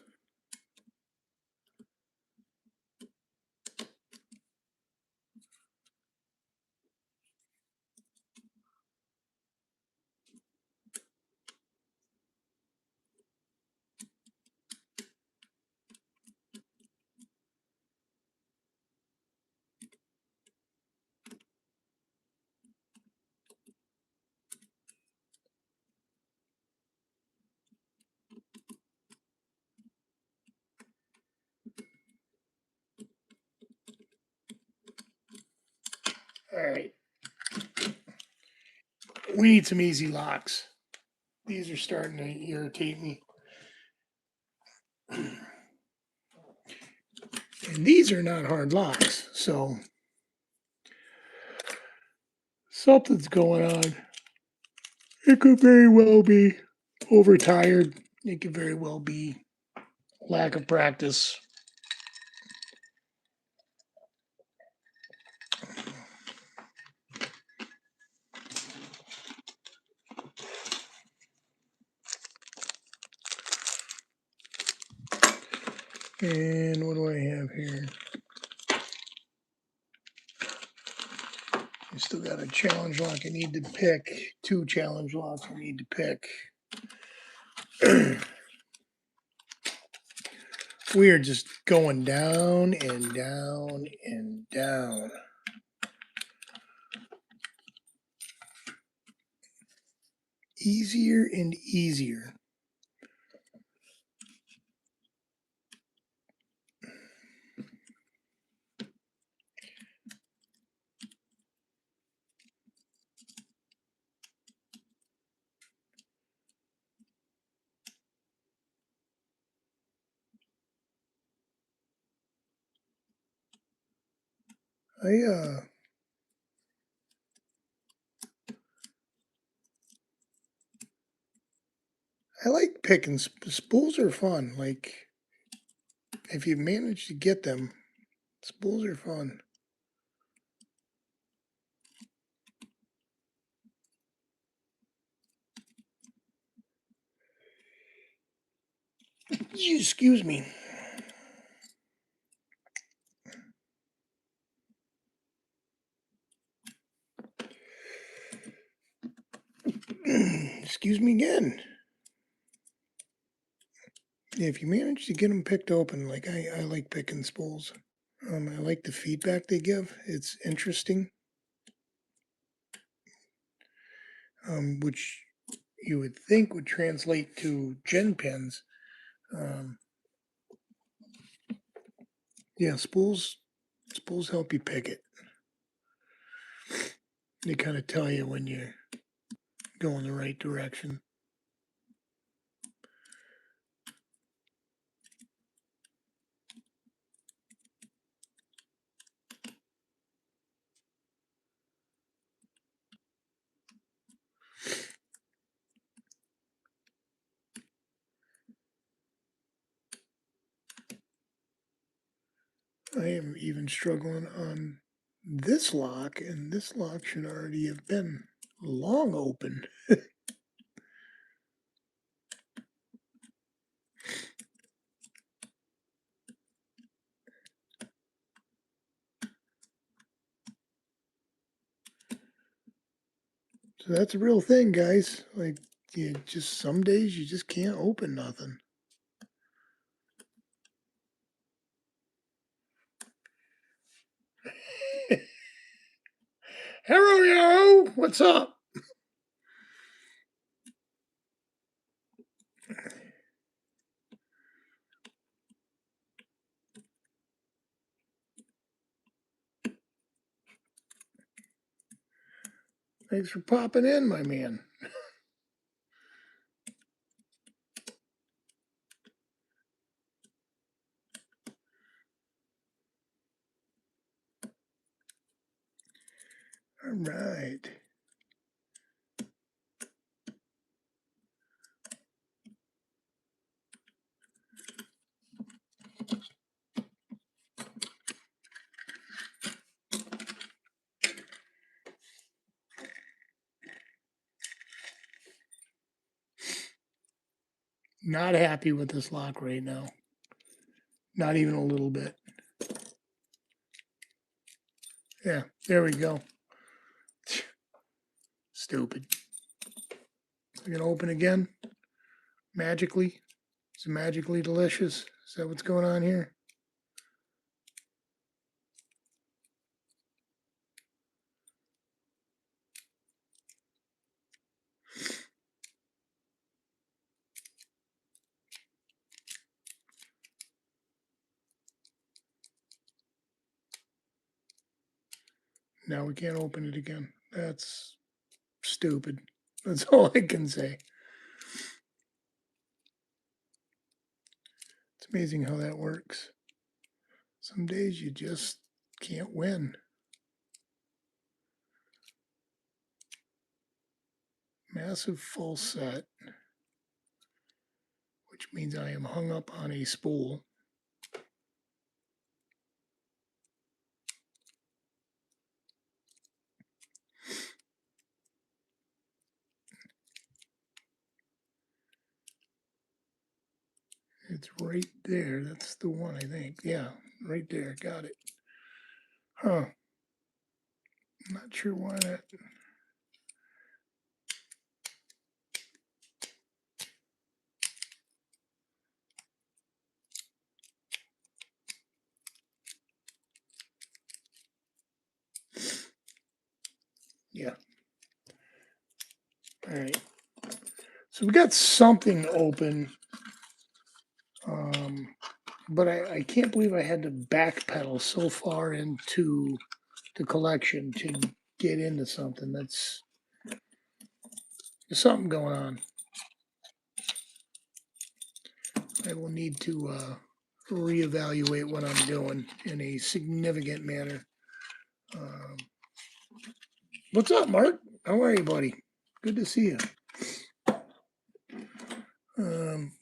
[SPEAKER 1] All right. We need some easy locks. These are starting to irritate me. And these are not hard locks, so something's going on. It could very well be overtired. It could very well be lack of practice. And what do I have here? I still got a challenge lock I need to pick. 2 challenge locks I need to pick. We are just going down and down and down. Easier and easier. I like picking spools are fun. Like if you manage to get them, spools are fun. Excuse me. Excuse me again. If you manage to get them picked open, like I like picking spools. I like the feedback they give. It's interesting. Which you would think would translate to gen pins. Yeah, spools help you pick it. They kind of tell you when you're going the right direction. I am even struggling on this lock, and this lock should already have been long open. So that's a real thing, guys. Like, you just some days you just can't open nothing. Hello, yo! What's up? Thanks for popping in, my man. All right. Not happy with this lock right now. Not even a little bit. Yeah, there we go. Stupid. I'm going to open again. Magically. Is it magically delicious? Is that what's going on here? Now we can't open it again. That's stupid. That's all I can say. It's amazing how that works. Some days you just can't win. Massive full set, which means I am hung up on a spool. It's right there. That's the one, I think. Yeah, right there. Got it. Huh. Not sure why that. Yeah. All right. So we got something open. But I can't believe I had to backpedal so far into the collection to get into something. There's something going on. I will need to reevaluate what I'm doing in a significant manner. What's up, Mark? How are you, buddy? Good to see you.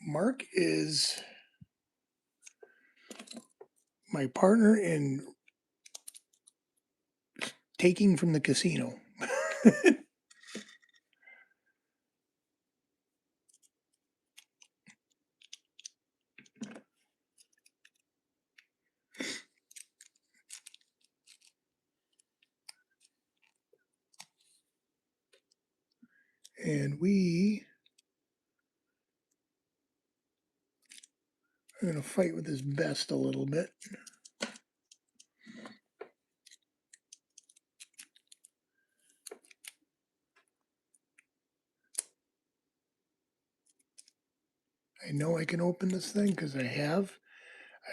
[SPEAKER 1] Mark is my partner in taking from the casino. And we are going to fight with his best a little bit. I know I can open this thing because I have.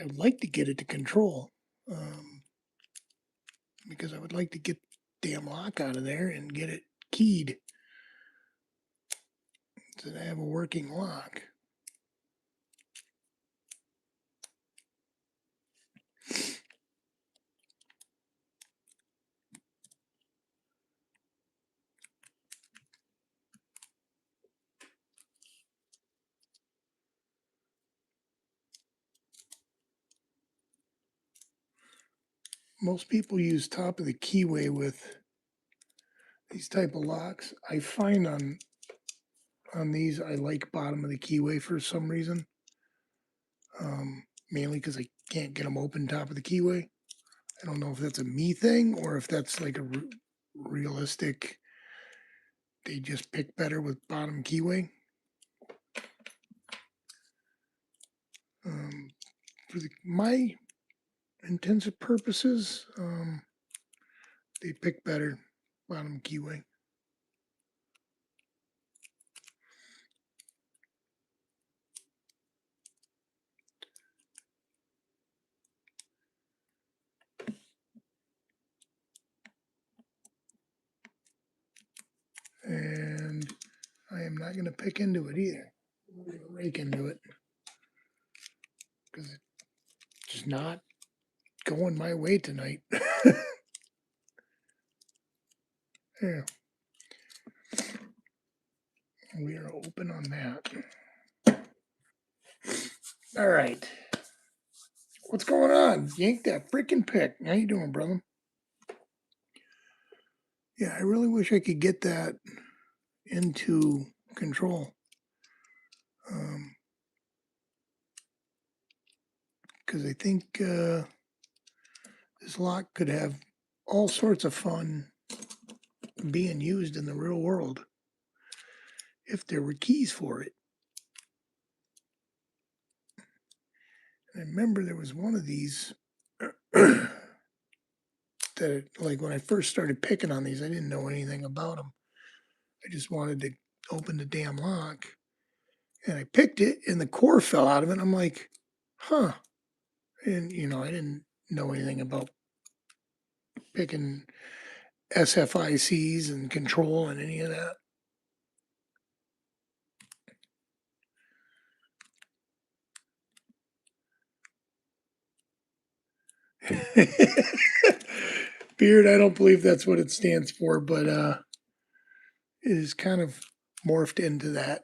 [SPEAKER 1] I would like to get it to control because I would like to get the damn lock out of there and get it keyed so that I have a working lock. Most people use top of the keyway with these type of locks. I find on these I like bottom of the keyway for some reason. Mainly because I can't get them open top of the keyway. I don't know if that's a me thing or if that's like a realistic. They just pick better with bottom keyway. For my intensive purposes, they pick better bottom keyway. And I am not going to pick into it either. I'm going to rake into it because it's just not going my way tonight. There. We are open on that. All right. What's going on? Yank that freaking pick. How you doing, brother? Yeah, I really wish I could get that into control. Because I think this lock could have all sorts of fun being used in the real world if there were keys for it. I remember there was one of these that, like, when I first started picking on these, I didn't know anything about them. I just wanted to open the damn lock, and I picked it, and the core fell out of it. And I'm like, huh. And, you know, I didn't know anything about picking SFICs and control and any of that. Beard, I don't believe that's what it stands for, but it is kind of morphed into that.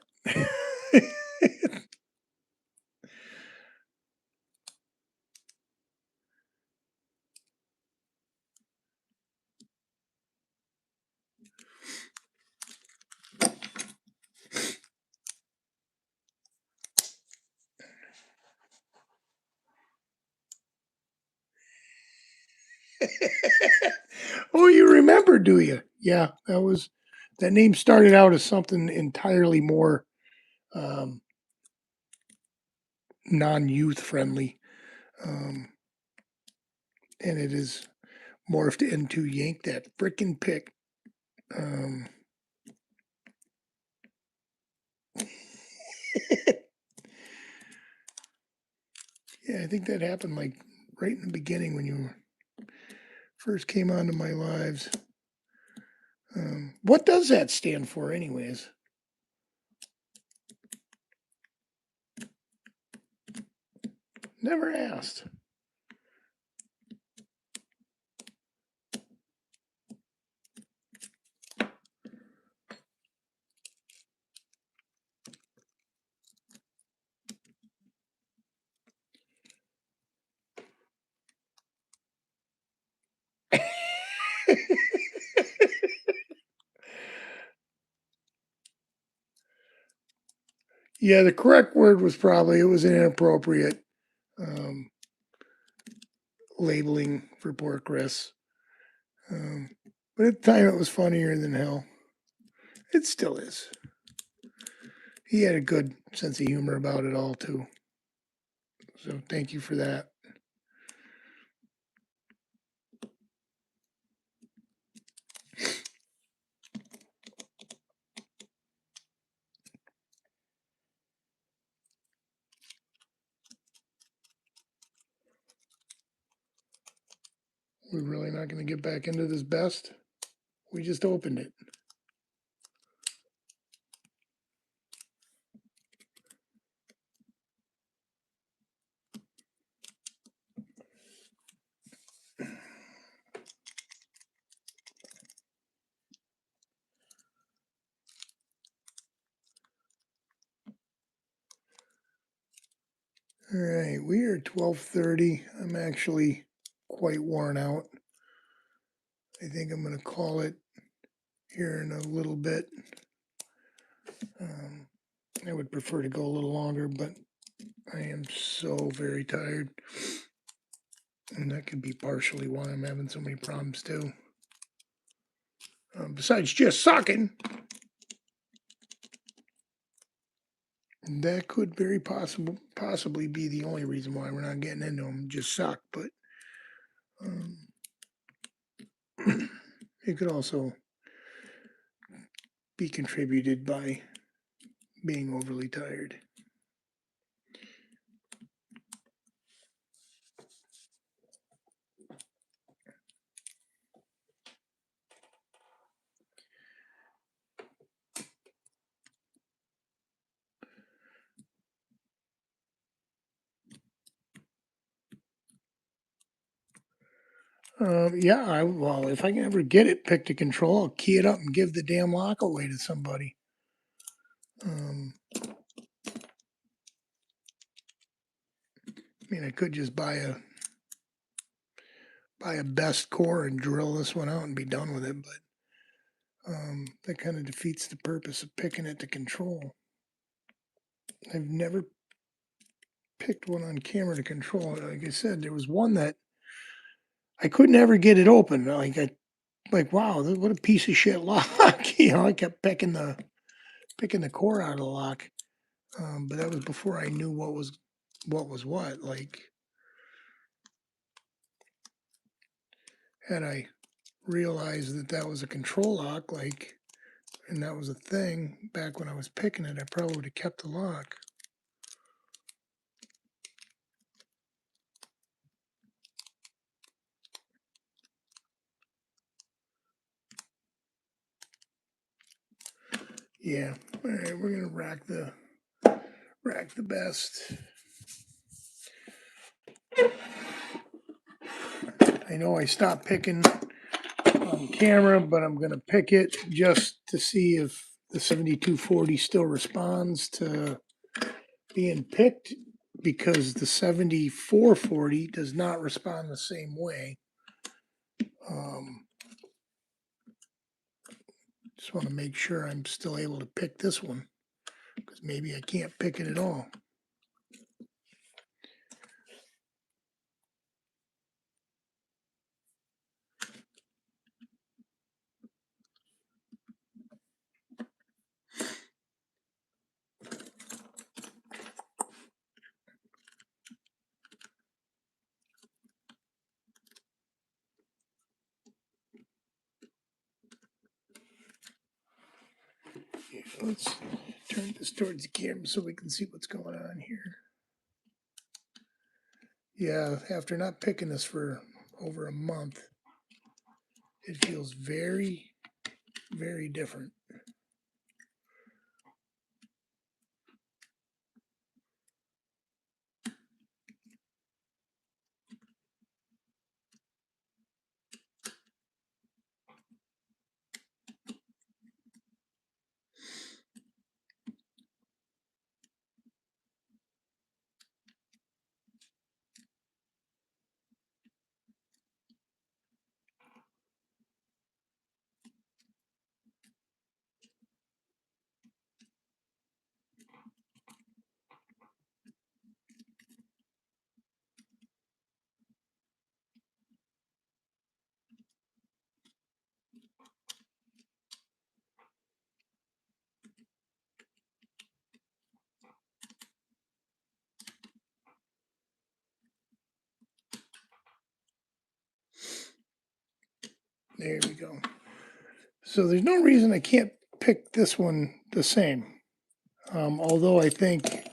[SPEAKER 1] Oh, you remember, do you? Yeah, that name started out as something entirely more non-youth friendly, um, and it is morphed into Yank That Frickin' Pick. Yeah, I think that happened like right in the beginning when you first came onto my lives. What does that stand for, anyways? Never asked. Yeah, the correct word was probably it was an inappropriate labeling for poor Chris. But at the time, it was funnier than hell. It still is. He had a good sense of humor about it all, too. So thank you for that. We're really not going to get back into this best. We just opened it. All right, we are 12:30. I'm actually quite worn out. I think I'm going to call it here in a little bit. I would prefer to go a little longer, but I am so very tired. And that could be partially why I'm having so many problems, too. Besides just sucking. That could very possibly be the only reason why we're not getting into them. Just suck, but it could also be contributed by being overly tired. Yeah, well, if I can ever get it picked to control, I'll key it up and give the damn lock away to somebody. I mean, I could just buy a best core and drill this one out and be done with it, but that kind of defeats the purpose of picking it to control. I've never picked one on camera to control. Like I said, there was one that I couldn't ever get it open. Like, wow, what a piece of shit lock. I kept picking the core out of the lock. But that was before I knew what was what. Like, had I realized that that was a control lock, like, and that was a thing back when I was picking it, I probably would have kept the lock. Yeah. All right, we're gonna rack the best. I know I stopped picking on camera, but I'm gonna pick it just to see if the 7240 still responds to being picked, because the 7440 does not respond the same way. Just want to make sure I'm still able to pick this one, because maybe I can't pick it at all. Yeah, let's turn this towards the camera so we can see what's going on here. Yeah, after not picking this for over a month, it feels very, very different. There we go. So there's no reason I can't pick this one the same. Although I think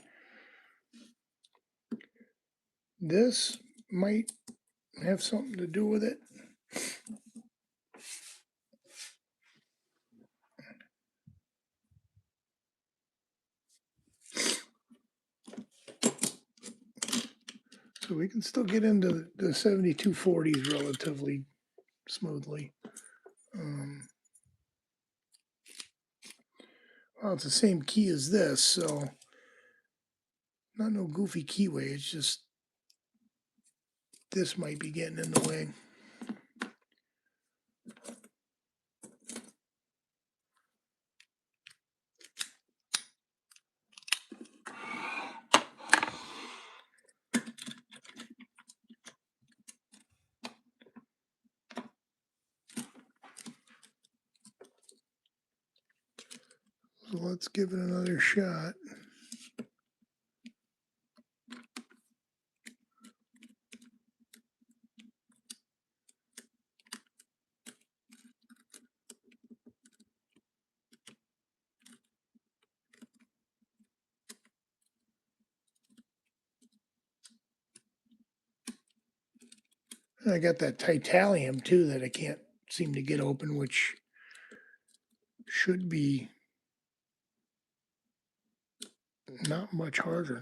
[SPEAKER 1] this might have something to do with it. So we can still get into the 7240s relatively smoothly. Well, it's the same key as this, so not no goofy keyway. It's just this might be getting in the way. So let's give it another shot. And I got that titanium too that I can't seem to get open, which should be not much harder.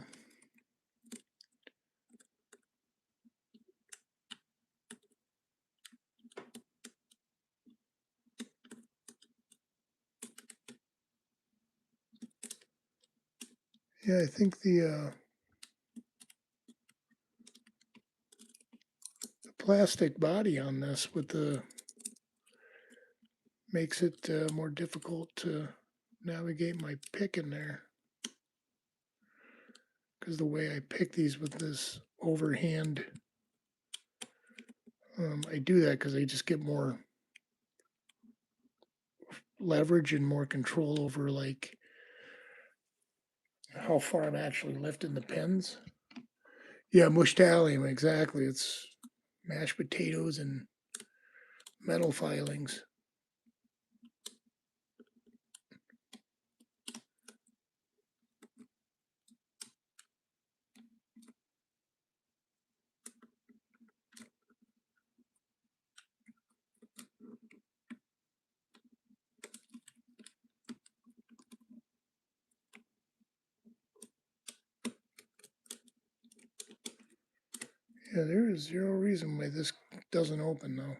[SPEAKER 1] Yeah, I think the plastic body on this with the makes it more difficult to navigate my pick in there, because the way I pick these with this overhand, I do that because I just get more leverage and more control over like how far I'm actually lifting the pins. Yeah, mushed allium, exactly. It's mashed potatoes and metal filings. Yeah, there is zero reason why this doesn't open though.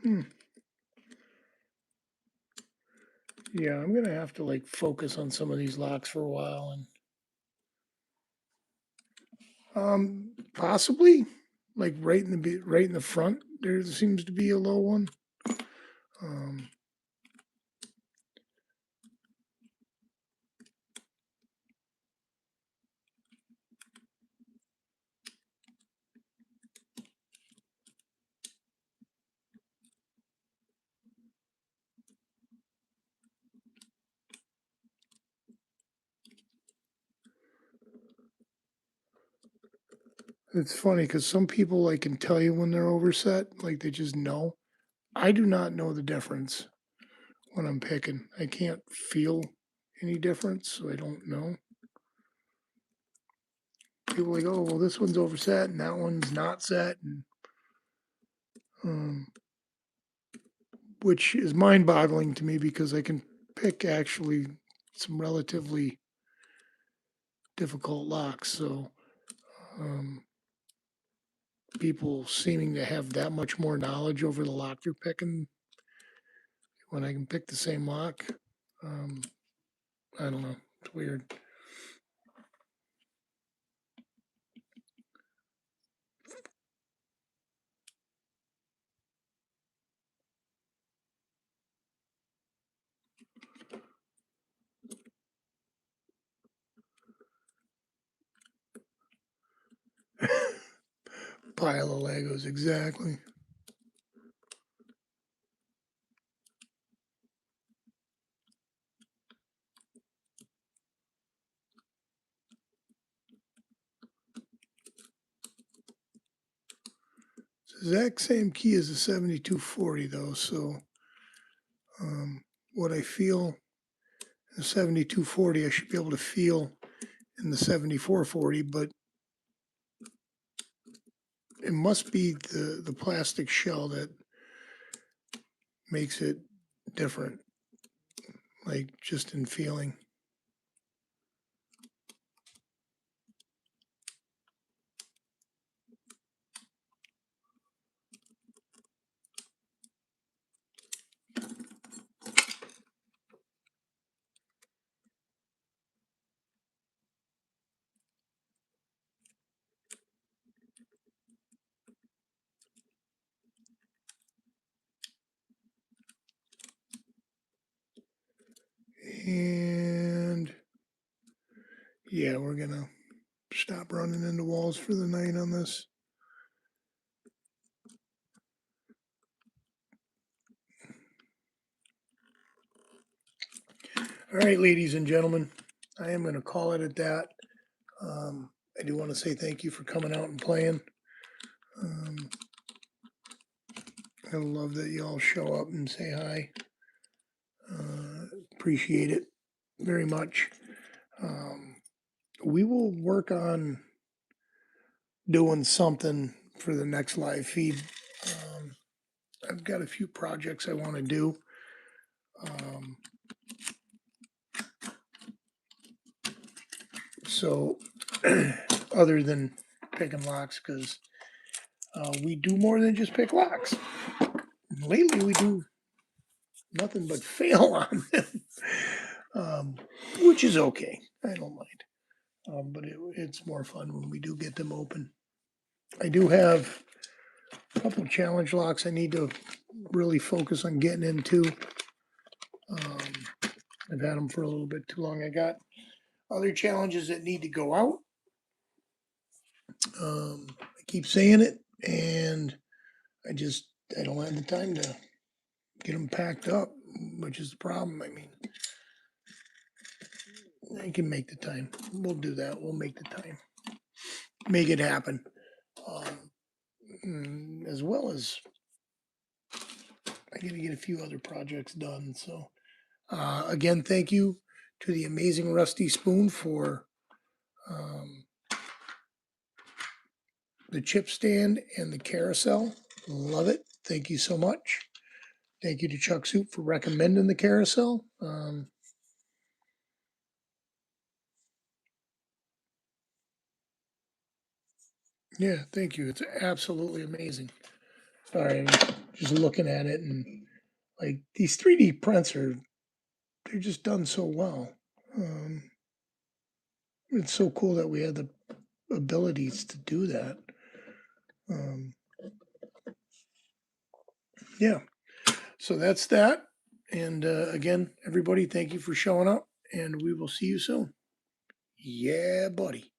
[SPEAKER 1] Hmm. Yeah, I'm gonna have to like focus on some of these locks for a while, and possibly like right in the front there seems to be a low one. Um, it's funny because some people like can tell you when they're overset, like they just know. I do not know the difference when I'm picking. I can't feel any difference, so I don't know. People are like, oh well, this one's overset and that one's not set, and um, which is mind-boggling to me because I can pick actually some relatively difficult locks. So um, people seeming to have that much more knowledge over the lock they're picking when I can pick the same lock. Um, I don't know. It's weird. Pile of Legos, exactly. It's the exact same key as the 7240 though. So what I feel in the 7240, I should be able to feel in the 7440, but it must be the plastic shell that makes it different, like just in feeling. And yeah, we're gonna stop running into walls for the night on this. All right, ladies and gentlemen, I am going to call it at that. I do want to say thank you for coming out and playing. I love that y'all show up and say hi. Appreciate it very much. We will work on doing something for the next live feed. I've got a few projects I want to do. So, other than picking locks, because we do more than just pick locks. Lately, we do nothing but fail on them, which is okay. I don't mind. But it's more fun when we do get them open. I do have a couple of challenge locks I need to really focus on getting into. I've had them for a little bit too long. I got other challenges that need to go out. I keep saying it, and I don't have the time to get them packed up, which is the problem. I mean, I can make the time. We'll do that. We'll make the time. Make it happen. As well as I got to get a few other projects done. So, again, thank you to the amazing RustySpoon for the chip stand and the carousel. Love it. Thank you so much. Thank you to Chuck Soup for recommending the carousel. Yeah, thank you. It's absolutely amazing. Sorry, I'm just looking at it, and like these 3D prints they're just done so well. It's so cool that we had the abilities to do that. Yeah, so that's that. And again, everybody, thank you for showing up, and we will see you soon. Yeah, buddy.